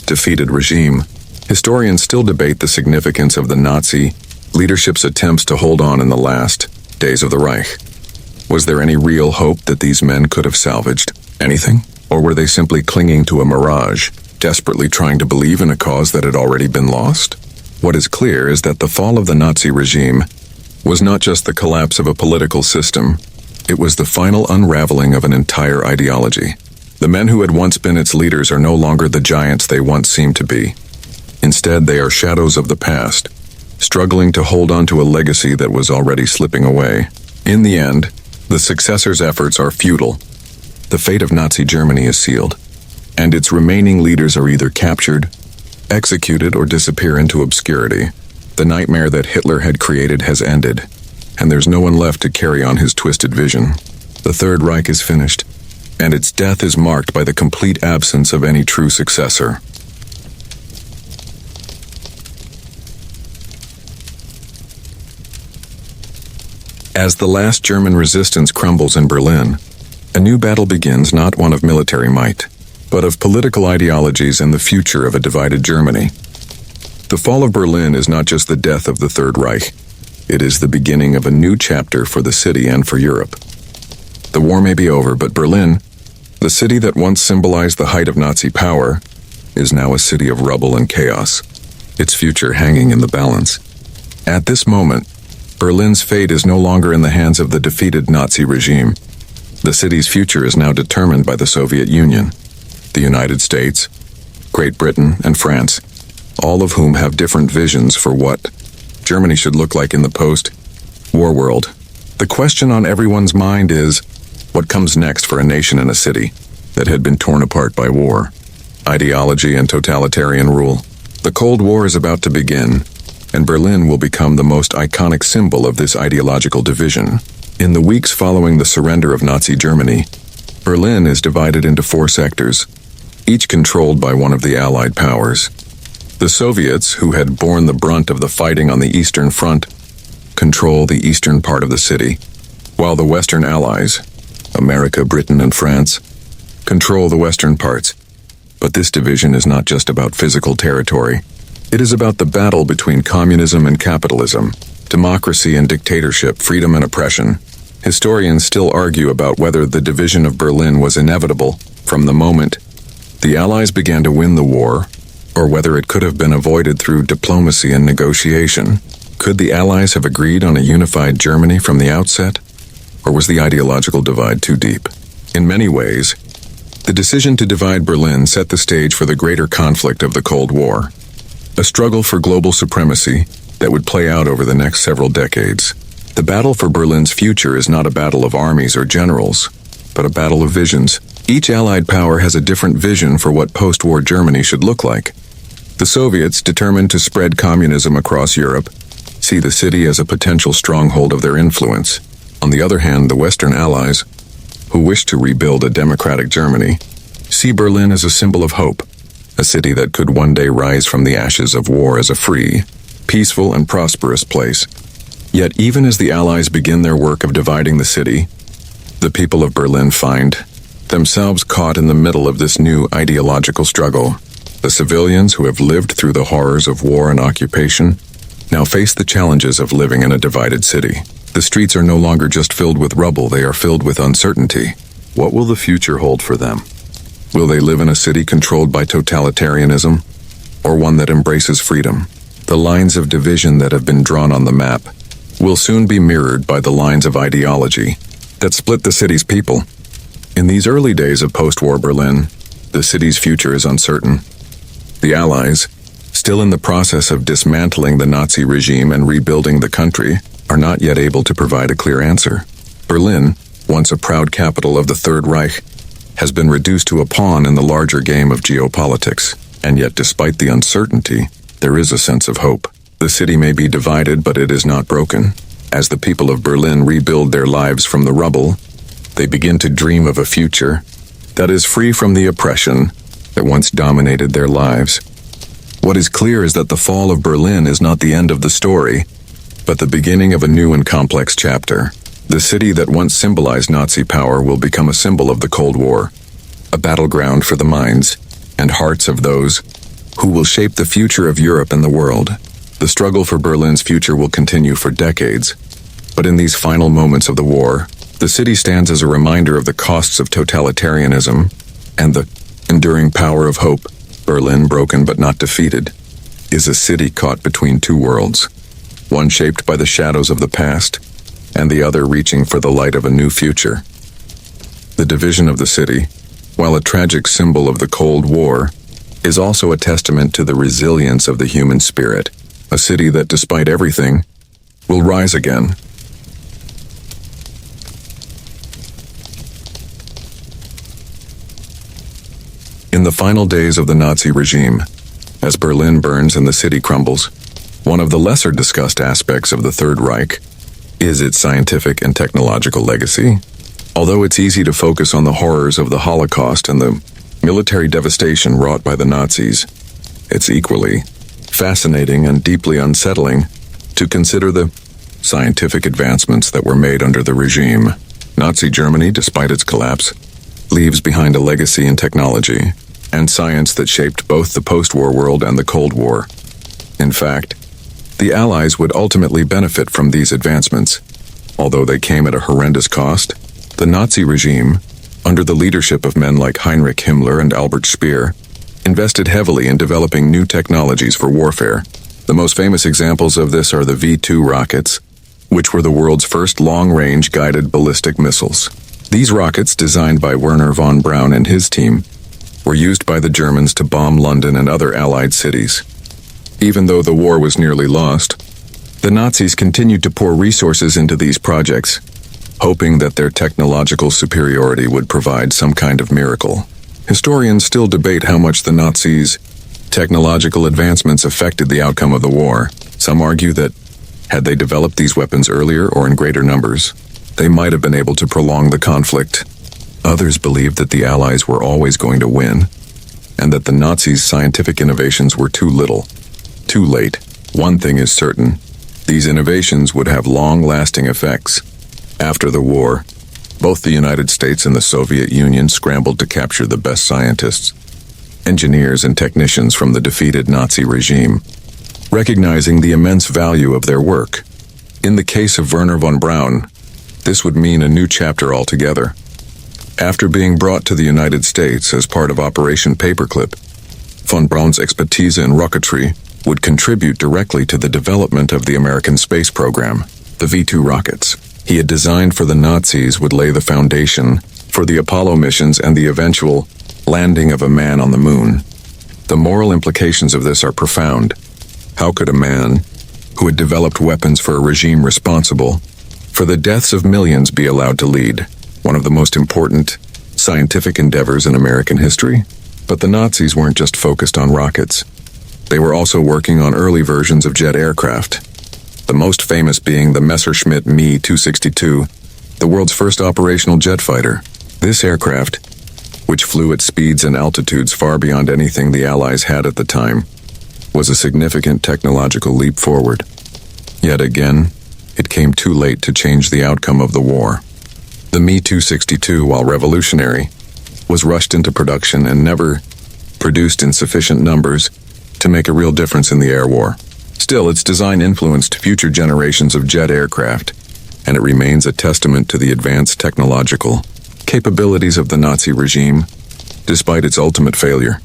A: defeated regime. Historians still debate the significance of the Nazi leadership's attempts to hold on in the last days of the Reich. Was there any real hope that these men could have salvaged anything? Or were they simply clinging to a mirage, desperately trying to believe in a cause that had already been lost? What is clear is that the fall of the Nazi regime was not just the collapse of a political system, it was the final unraveling of an entire ideology. The men who had once been its leaders are no longer the giants they once seemed to be. Instead, they are shadows of the past, struggling to hold on to a legacy that was already slipping away. In the end, the successors' efforts are futile. The fate of Nazi Germany is sealed, and its remaining leaders are either captured, executed, or disappear into obscurity. The nightmare that Hitler had created has ended, and there's no one left to carry on his twisted vision. The Third Reich is finished, and its death is marked by the complete absence of any true successor. As the last German resistance crumbles in Berlin, a new battle begins, not one of military might, but of political ideologies and the future of a divided Germany. The fall of Berlin is not just the death of the Third Reich, it is the beginning of a new chapter for the city and for Europe. The war may be over, but Berlin, the city that once symbolized the height of Nazi power, is now a city of rubble and chaos, its future hanging in the balance. At this moment, Berlin's fate is no longer in the hands of the defeated Nazi regime. The city's future is now determined by the Soviet Union, the United States, Great Britain, and France, all of whom have different visions for what Germany should look like in the post-war world. The question on everyone's mind is, what comes next for a nation and a city that had been torn apart by war, ideology, and totalitarian rule? The Cold War is about to begin, and Berlin will become the most iconic symbol of this ideological division. In the weeks following the surrender of Nazi Germany, Berlin is divided into 4 sectors, each controlled by one of the Allied powers. The Soviets, who had borne the brunt of the fighting on the Eastern Front, control the eastern part of the city, while the Western Allies, America, Britain, and France, control the western parts. But this division is not just about physical territory. It is about the battle between communism and capitalism, democracy and dictatorship, freedom and oppression. Historians still argue about whether the division of Berlin was inevitable from the moment the Allies began to win the war, or whether it could have been avoided through diplomacy and negotiation. Could the Allies have agreed on a unified Germany from the outset, or was the ideological divide too deep? In many ways, the decision to divide Berlin set the stage for the greater conflict of the Cold War, a struggle for global supremacy that would play out over the next several decades. The battle for Berlin's future is not a battle of armies or generals, but a battle of visions. Each Allied power has a different vision for what post-war Germany should look like. The Soviets, determined to spread communism across Europe, see the city as a potential stronghold of their influence. On the other hand, the Western Allies, who wish to rebuild a democratic Germany, see Berlin as a symbol of hope, a city that could one day rise from the ashes of war as a free, peaceful, and prosperous place. Yet even as the Allies begin their work of dividing the city, the people of Berlin find themselves caught in the middle of this new ideological struggle. The civilians who have lived through the horrors of war and occupation now face the challenges of living in a divided city. The streets are no longer just filled with rubble, they are filled with uncertainty. What will the future hold for them? Will they live in a city controlled by totalitarianism, or one that embraces freedom? The lines of division that have been drawn on the map will soon be mirrored by the lines of ideology that split the city's people. In these early days of post-war Berlin, the city's future is uncertain. The Allies, still in the process of dismantling the Nazi regime and rebuilding the country, are not yet able to provide a clear answer. Berlin, once a proud capital of the Third Reich, has been reduced to a pawn in the larger game of geopolitics. And yet, despite the uncertainty, there is a sense of hope. The city may be divided, but it is not broken. As the people of Berlin rebuild their lives from the rubble, they begin to dream of a future that is free from the oppression that once dominated their lives. What is clear is that the fall of Berlin is not the end of the story, but the beginning of a new and complex chapter. The city that once symbolized Nazi power will become a symbol of the Cold War, a battleground for the minds and hearts of those who will shape the future of Europe and the world. The struggle for Berlin's future will continue for decades, but in these final moments of the war, the city stands as a reminder of the costs of totalitarianism and the enduring power of hope. Berlin, broken but not defeated, is a city caught between two worlds, one shaped by the shadows of the past, and the other reaching for the light of a new future. The division of the city, while a tragic symbol of the Cold War, is also a testament to the resilience of the human spirit, a city that, despite everything, will rise again. In the final days of the Nazi regime, as Berlin burns and the city crumbles, one of the lesser discussed aspects of the Third Reich is its scientific and technological legacy. Although it's easy to focus on the horrors of the Holocaust and the military devastation wrought by the Nazis, it's equally fascinating and deeply unsettling to consider the scientific advancements that were made under the regime. Nazi Germany, despite its collapse, leaves behind a legacy in technology and science that shaped both the post-war world and the Cold War. In fact, the Allies would ultimately benefit from these advancements. Although they came at a horrendous cost, the Nazi regime, under the leadership of men like Heinrich Himmler and Albert Speer, invested heavily in developing new technologies for warfare. The most famous examples of this are the V-2 rockets, which were the world's first long-range guided ballistic missiles. These rockets, designed by Wernher von Braun and his team, were used by the Germans to bomb London and other Allied cities. Even though the war was nearly lost, the Nazis continued to pour resources into these projects, hoping that their technological superiority would provide some kind of miracle. Historians still debate how much the Nazis' technological advancements affected the outcome of the war. Some argue that, had they developed these weapons earlier or in greater numbers, they might have been able to prolong the conflict. Others believe that the Allies were always going to win, and that the Nazis' scientific innovations were too little, too late. One thing is certain: these innovations would have long-lasting effects. After the war, both the United States and the Soviet Union scrambled to capture the best scientists, engineers, and technicians from the defeated Nazi regime, recognizing the immense value of their work. In the case of Wernher von Braun, this would mean a new chapter altogether. After being brought to the United States as part of Operation Paperclip, von Braun's expertise in rocketry would contribute directly to the development of the American space program. The V-2 rockets he had designed for the Nazis would lay the foundation for the Apollo missions and the eventual landing of a man on the moon. The moral implications of this are profound. How could a man who had developed weapons for a regime responsible for the deaths of millions be allowed to lead one of the most important scientific endeavors in American history? But the Nazis weren't just focused on rockets. They were also working on early versions of jet aircraft, the most famous being the Messerschmitt Me 262, the world's first operational jet fighter. This aircraft, which flew at speeds and altitudes far beyond anything the Allies had at the time, was a significant technological leap forward. Yet again, it came too late to change the outcome of the war. The Me 262, while revolutionary, was rushed into production and never produced in sufficient numbers to make a real difference in the air war. Still, its design influenced future generations of jet aircraft, and it remains a testament to the advanced technological capabilities of the Nazi regime, despite its ultimate failure.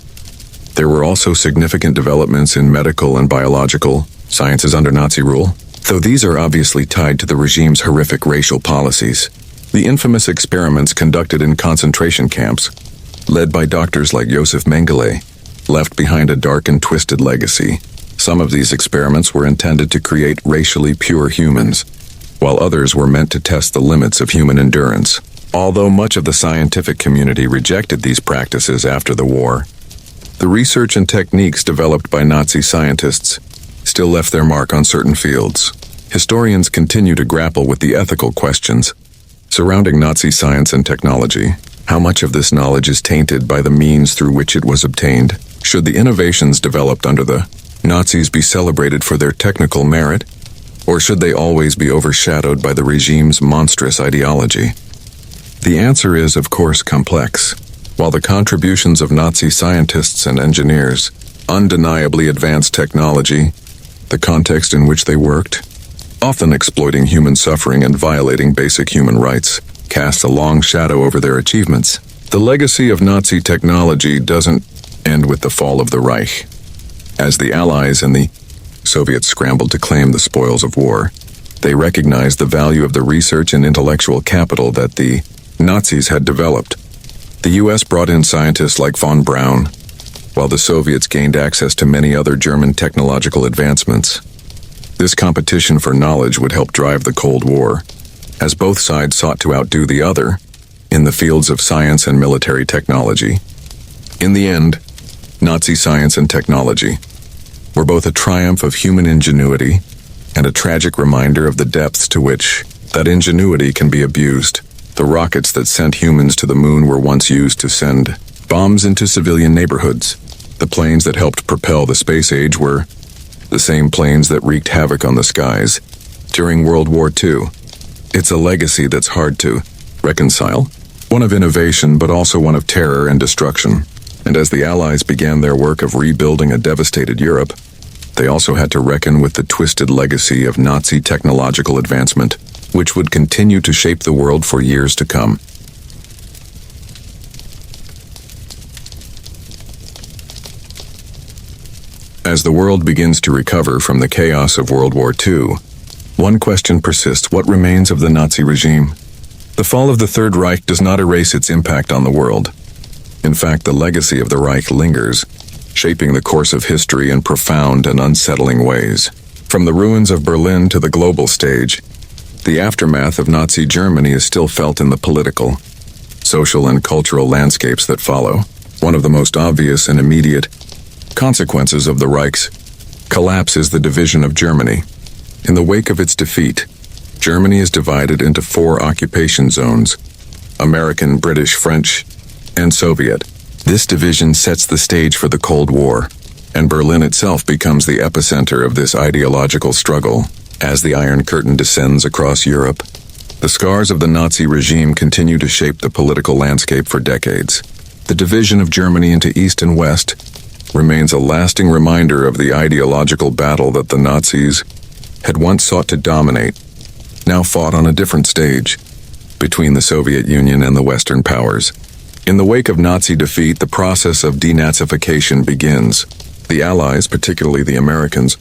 A: There were also significant developments in medical and biological sciences under Nazi rule, though these are obviously tied to the regime's horrific racial policies. The infamous experiments conducted in concentration camps, led by doctors like Josef Mengele, left behind a dark and twisted legacy. Some of these experiments were intended to create racially pure humans, while others were meant to test the limits of human endurance. Although much of the scientific community rejected these practices after the war, the research and techniques developed by Nazi scientists still left their mark on certain fields. Historians continue to grapple with the ethical questions surrounding Nazi science and technology. How much of this knowledge is tainted by the means through which it was obtained? Should the innovations developed under the Nazis be celebrated for their technical merit, or should they always be overshadowed by the regime's monstrous ideology? The answer is, of course, complex. While the contributions of Nazi scientists and engineers undeniably advanced technology, the context in which they worked, often exploiting human suffering and violating basic human rights, casts a long shadow over their achievements. The legacy of Nazi technology doesn't end with the fall of the Reich. As the Allies and the Soviets scrambled to claim the spoils of war, they recognized the value of the research and intellectual capital that the Nazis had developed. The U.S. brought in scientists like von Braun, while the Soviets gained access to many other German technological advancements. This competition for knowledge would help drive the Cold War, as both sides sought to outdo the other in the fields of science and military technology. In the end, Nazi science and technology were both a triumph of human ingenuity and a tragic reminder of the depths to which that ingenuity can be abused. The rockets that sent humans to the moon were once used to send bombs into civilian neighborhoods. The planes that helped propel the space age were the same planes that wreaked havoc on the skies during World War II. It's a legacy that's hard to reconcile, one of innovation but also one of terror and destruction. And as the Allies began their work of rebuilding a devastated Europe, they also had to reckon with the twisted legacy of Nazi technological advancement, which would continue to shape the world for years to come. As the world begins to recover from the chaos of World War II, one question persists: what remains of the Nazi regime? The fall of the Third Reich does not erase its impact on the world. In fact, the legacy of the Reich lingers, shaping the course of history in profound and unsettling ways. From the ruins of Berlin to the global stage, the aftermath of Nazi Germany is still felt in the political, social, and cultural landscapes that follow. One of the most obvious and immediate consequences of the Reich's collapse is the division of Germany. In the wake of its defeat, Germany is divided into 4 occupation zones: American, British, French, and Soviet. This division sets the stage for the Cold War, and Berlin itself becomes the epicenter of this ideological struggle. As the Iron Curtain descends across Europe, the scars of the Nazi regime continue to shape the political landscape for decades. The division of Germany into East and West remains a lasting reminder of the ideological battle that the Nazis had once sought to dominate, now fought on a different stage, between the Soviet Union and the Western powers. In the wake of Nazi defeat, the process of denazification begins. The Allies, particularly the Americans,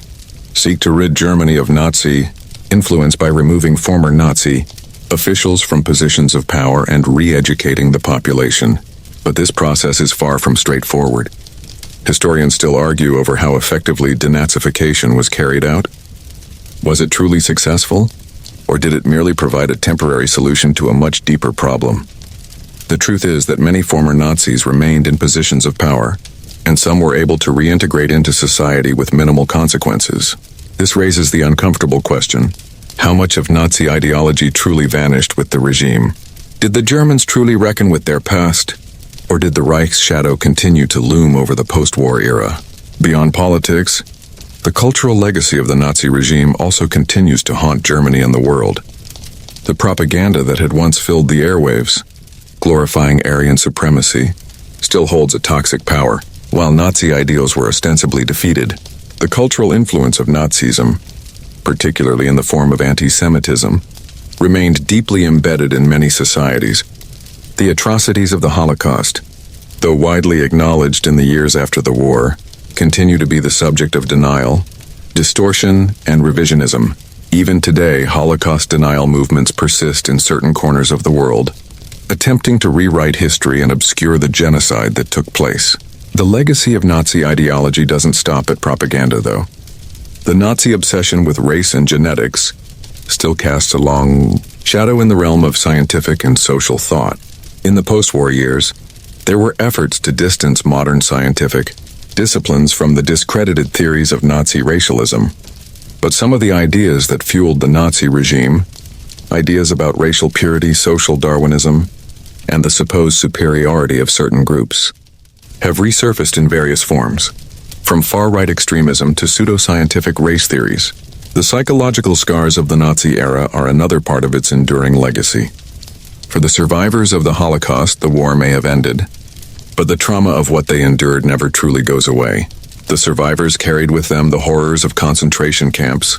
A: seek to rid Germany of Nazi influence by removing former Nazi officials from positions of power and re-educating the population. But this process is far from straightforward. Historians still argue over how effectively denazification was carried out. Was it truly successful, or did it merely provide a temporary solution to a much deeper problem? The truth is that many former Nazis remained in positions of power, and some were able to reintegrate into society with minimal consequences. This raises the uncomfortable question: how much of Nazi ideology truly vanished with the regime? Did the Germans truly reckon with their past, or did the Reich's shadow continue to loom over the post-war era? Beyond politics, the cultural legacy of the Nazi regime also continues to haunt Germany and the world. The propaganda that had once filled the airwaves, glorifying Aryan supremacy, still holds a toxic power. While Nazi ideals were ostensibly defeated, the cultural influence of Nazism, particularly in the form of anti-Semitism, remained deeply embedded in many societies. The atrocities of the Holocaust, though widely acknowledged in the years after the war, continue to be the subject of denial, distortion, and revisionism. Even today, Holocaust denial movements persist in certain corners of the world, attempting to rewrite history and obscure the genocide that took place. The legacy of Nazi ideology doesn't stop at propaganda, though. The Nazi obsession with race and genetics still casts a long shadow in the realm of scientific and social thought. In the post-war years, there were efforts to distance modern scientific disciplines from the discredited theories of Nazi racialism. But some of the ideas that fueled the Nazi regime, ideas about racial purity, social Darwinism, and the supposed superiority of certain groups, have resurfaced in various forms. From far-right extremism to pseudoscientific race theories, the psychological scars of the Nazi era are another part of its enduring legacy. For the survivors of the Holocaust, the war may have ended, but the trauma of what they endured never truly goes away. The survivors carried with them the horrors of concentration camps,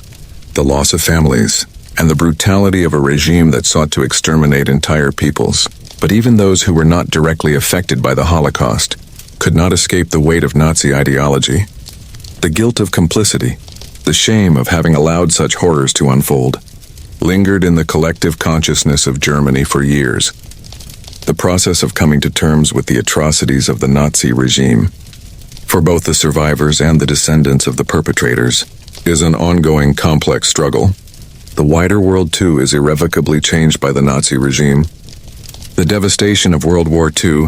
A: the loss of families, and the brutality of a regime that sought to exterminate entire peoples. But even those who were not directly affected by the Holocaust could not escape the weight of Nazi ideology, the guilt of complicity, the shame of having allowed such horrors to unfold, lingered in the collective consciousness of Germany for years. The process of coming to terms with the atrocities of the Nazi regime, for both the survivors and the descendants of the perpetrators, is an ongoing complex struggle. The wider world, too, is irrevocably changed by the Nazi regime. The devastation of World War II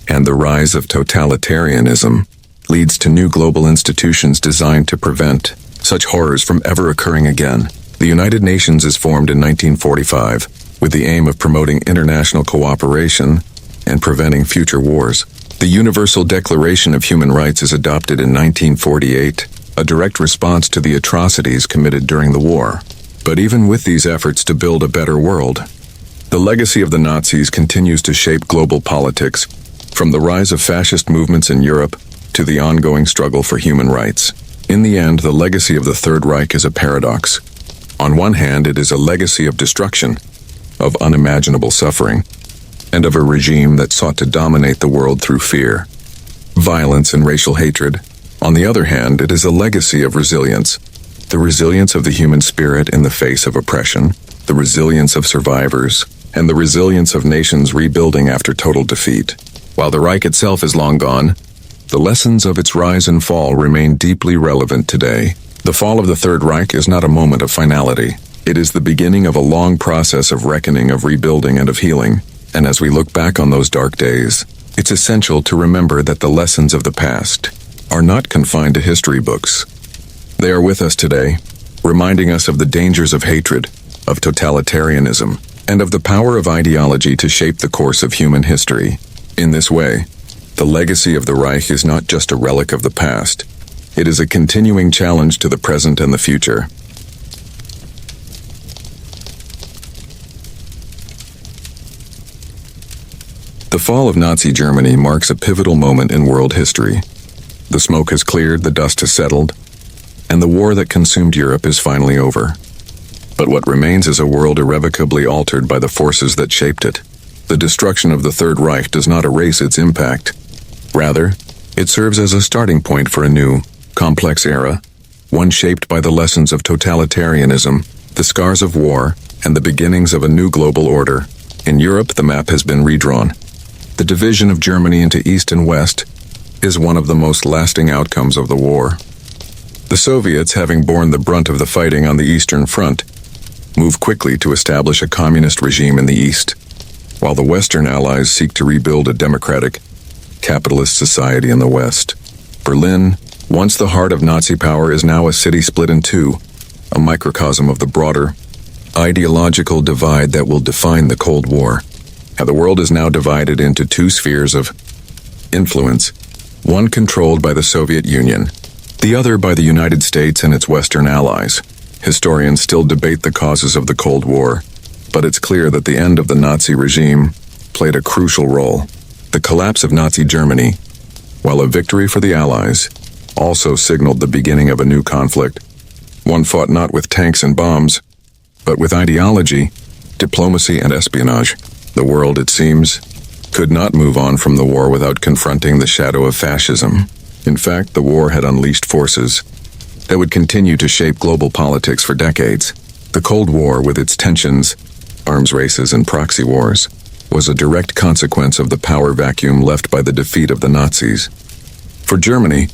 A: and the rise of totalitarianism leads to new global institutions designed to prevent such horrors from ever occurring again. The United Nations is formed in 1945 with the aim of promoting international cooperation and preventing future wars. The Universal Declaration of Human Rights is adopted in 1948, a direct response to the atrocities committed during the war. But even with these efforts to build a better world, the legacy of the Nazis continues to shape global politics, from the rise of fascist movements in Europe to the ongoing struggle for human rights. In the end, the legacy of the Third Reich is a paradox. On one hand, it is a legacy of destruction, of unimaginable suffering, and of a regime that sought to dominate the world through fear, violence, and racial hatred. On the other hand, it is a legacy of resilience, the resilience of the human spirit in the face of oppression, the resilience of survivors, and the resilience of nations rebuilding after total defeat. While the Reich itself is long gone, the lessons of its rise and fall remain deeply relevant today. The fall of the Third Reich is not a moment of finality. It is the beginning of a long process of reckoning, of rebuilding, and of healing. And as we look back on those dark days, it's essential to remember that the lessons of the past are not confined to history books. They are with us today, reminding us of the dangers of hatred, of totalitarianism, and of the power of ideology to shape the course of human history. In this way, the legacy of the Reich is not just a relic of the past. It is a continuing challenge to the present and the future. The fall of Nazi Germany marks a pivotal moment in world history. The smoke has cleared, the dust has settled, and the war that consumed Europe is finally over. But what remains is a world irrevocably altered by the forces that shaped it. The destruction of the Third Reich does not erase its impact. Rather, it serves as a starting point for a new, complex era, one shaped by the lessons of totalitarianism, the scars of war, and the beginnings of a new global order. In Europe, the map has been redrawn. The division of Germany into East and West is one of the most lasting outcomes of the war. The Soviets, having borne the brunt of the fighting on the Eastern Front, moved quickly to establish a communist regime in the East, while the Western Allies seek to rebuild a democratic, capitalist society in the West. Berlin, once the heart of Nazi power, is now a city split in two, a microcosm of the broader, ideological divide that will define the Cold War. The world is now divided into two spheres of influence, one controlled by the Soviet Union, the other by the United States and its Western allies. Historians still debate the causes of the Cold War, but it's clear that the end of the Nazi regime played a crucial role. The collapse of Nazi Germany while a victory for the Allies also signaled the beginning of a new conflict. One fought not with tanks and bombs, but with ideology, diplomacy, and espionage. The world, it seems, could not move on from the war without confronting the shadow of fascism. In fact, the war had unleashed forces that would continue to shape global politics for decades. The Cold War, with its tensions, arms races, and proxy wars, was a direct consequence of the power vacuum left by the defeat of the Nazis. For Germany,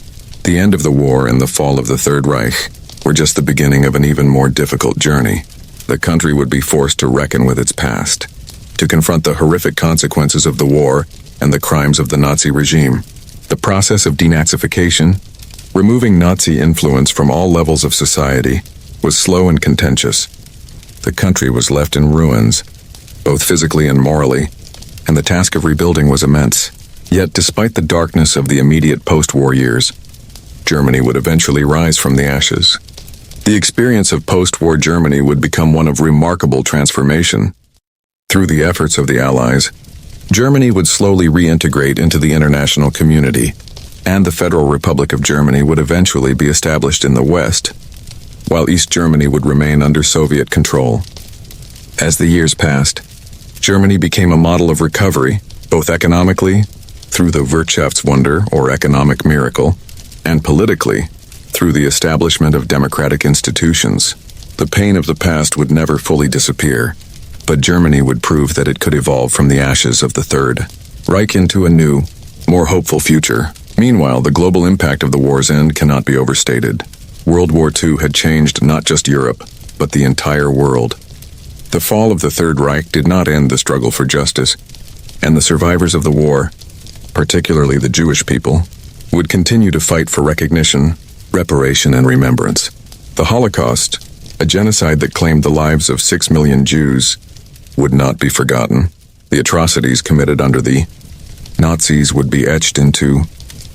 A: the end of the war and the fall of the Third Reich were just the beginning of an even more difficult journey. The country would be forced to reckon with its past, to confront the horrific consequences of the war and the crimes of the Nazi regime. The process of denazification, removing Nazi influence from all levels of society, was slow and contentious. The country was left in ruins, both physically and morally, and the task of rebuilding was immense. Yet, despite the darkness of the immediate post-war years, Germany would eventually rise from the ashes. The experience of post-war Germany would become one of remarkable transformation. Through the efforts of the Allies, Germany would slowly reintegrate into the international community, and the Federal Republic of Germany would eventually be established in the West, while East Germany would remain under Soviet control. As the years passed, Germany became a model of recovery, both economically, through the Wirtschaftswunder or economic miracle, and politically, through the establishment of democratic institutions. The pain of the past would never fully disappear, but Germany would prove that it could evolve from the ashes of the Third Reich into a new, more hopeful future. Meanwhile, the global impact of the war's end cannot be overstated. World War II had changed not just Europe, but the entire world. The fall of the Third Reich did not end the struggle for justice, and the survivors of the war, particularly the Jewish people, would continue to fight for recognition, reparation, and remembrance. The Holocaust, a genocide that claimed the lives of 6 million Jews, would not be forgotten. The atrocities committed under the Nazis would be etched into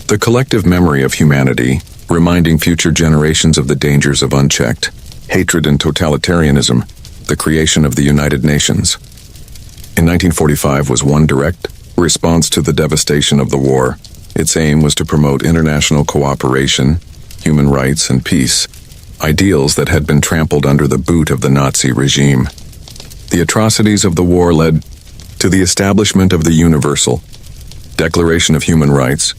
A: the collective memory of humanity, reminding future generations of the dangers of unchecked hatred and totalitarianism, the creation of the United Nations. In 1945 was one direct response to the devastation of the war. Its aim was to promote international cooperation, human rights, and peace, ideals that had been trampled under the boot of the Nazi regime. The atrocities of the war led to the establishment of the Universal Declaration of Human Rights,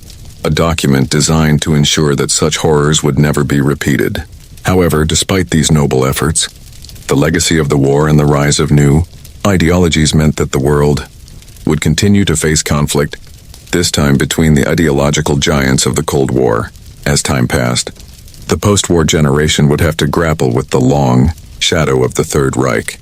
A: a document designed to ensure that such horrors would never be repeated. However, despite these noble efforts, the legacy of the war and the rise of new ideologies meant that the world would continue to face conflict, this time between the ideological giants of the Cold War. As time passed, the post-war generation would have to grapple with the long shadow of the Third Reich.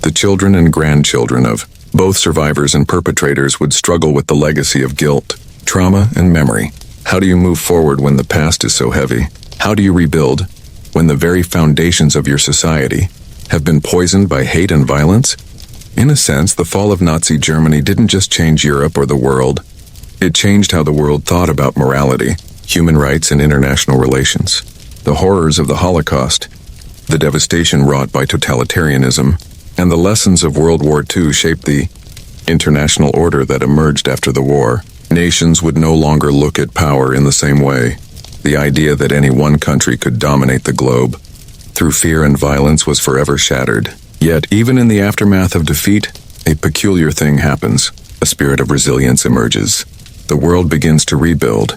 A: The children and grandchildren of both survivors and perpetrators would struggle with the legacy of guilt, trauma, and memory. How do you move forward when the past is so heavy? How do you rebuild when the very foundations of your society have been poisoned by hate and violence? In a sense, the fall of Nazi Germany didn't just change Europe or the world. It changed how the world thought about morality, human rights, and international relations. The horrors of the Holocaust, the devastation wrought by totalitarianism, and the lessons of World War II shaped the international order that emerged after the war. Nations would no longer look at power in the same way. The idea that any one country could dominate the globe through fear and violence was forever shattered. Yet, even in the aftermath of defeat, a peculiar thing happens. A spirit of resilience emerges. The world begins to rebuild,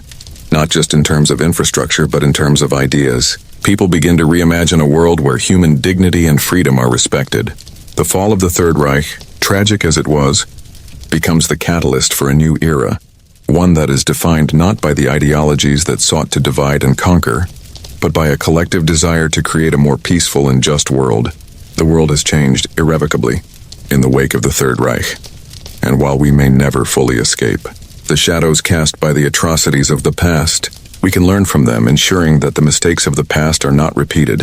A: not just in terms of infrastructure, but in terms of ideas. People begin to reimagine a world where human dignity and freedom are respected. The fall of the Third Reich, tragic as it was, becomes the catalyst for a new era, one that is defined not by the ideologies that sought to divide and conquer, but by a collective desire to create a more peaceful and just world. The world has changed irrevocably in the wake of the Third Reich, and while we may never fully escape the shadows cast by the atrocities of the past, we can learn from them, ensuring that the mistakes of the past are not repeated.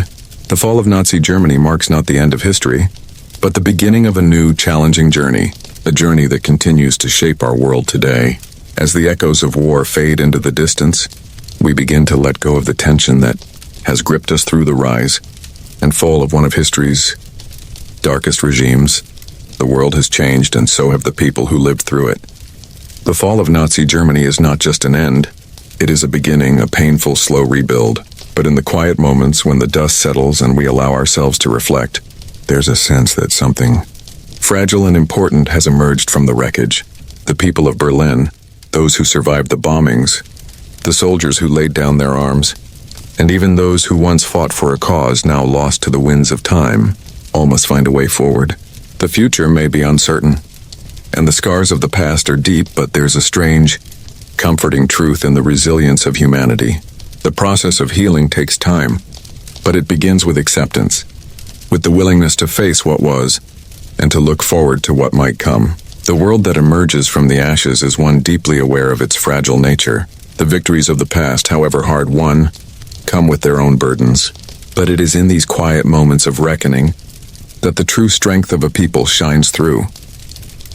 A: The fall of Nazi Germany marks not the end of history, but the beginning of a new, challenging journey, a journey that continues to shape our world today. As the echoes of war fade into the distance, we begin to let go of the tension that has gripped us through the rise and fall of one of history's darkest regimes. The world has changed, and so have the people who lived through it. The fall of Nazi Germany is not just an end. It is a beginning, a painful, slow rebuild. But in the quiet moments when the dust settles and we allow ourselves to reflect, there's a sense that something fragile and important has emerged from the wreckage. The people of Berlin, those who survived the bombings, the soldiers who laid down their arms, and even those who once fought for a cause now lost to the winds of time, all must find a way forward. The future may be uncertain, and the scars of the past are deep, but there's a strange, comforting truth in the resilience of humanity. The process of healing takes time, but it begins with acceptance, with the willingness to face what was, and to look forward to what might come. The world that emerges from the ashes is one deeply aware of its fragile nature. The victories of the past, however hard won, come with their own burdens. But it is in these quiet moments of reckoning that the true strength of a people shines through.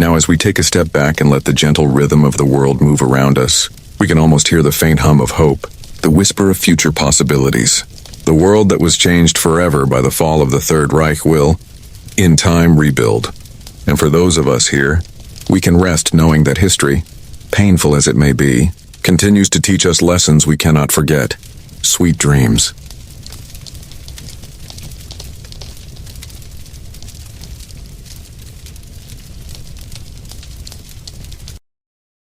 A: Now, as we take a step back and let the gentle rhythm of the world move around us, we can almost hear the faint hum of hope, the whisper of future possibilities. The world that was changed forever by the fall of the Third Reich will, in time, rebuild. And for those of us here, we can rest knowing that history, painful as it may be, continues to teach us lessons we cannot forget. Sweet dreams.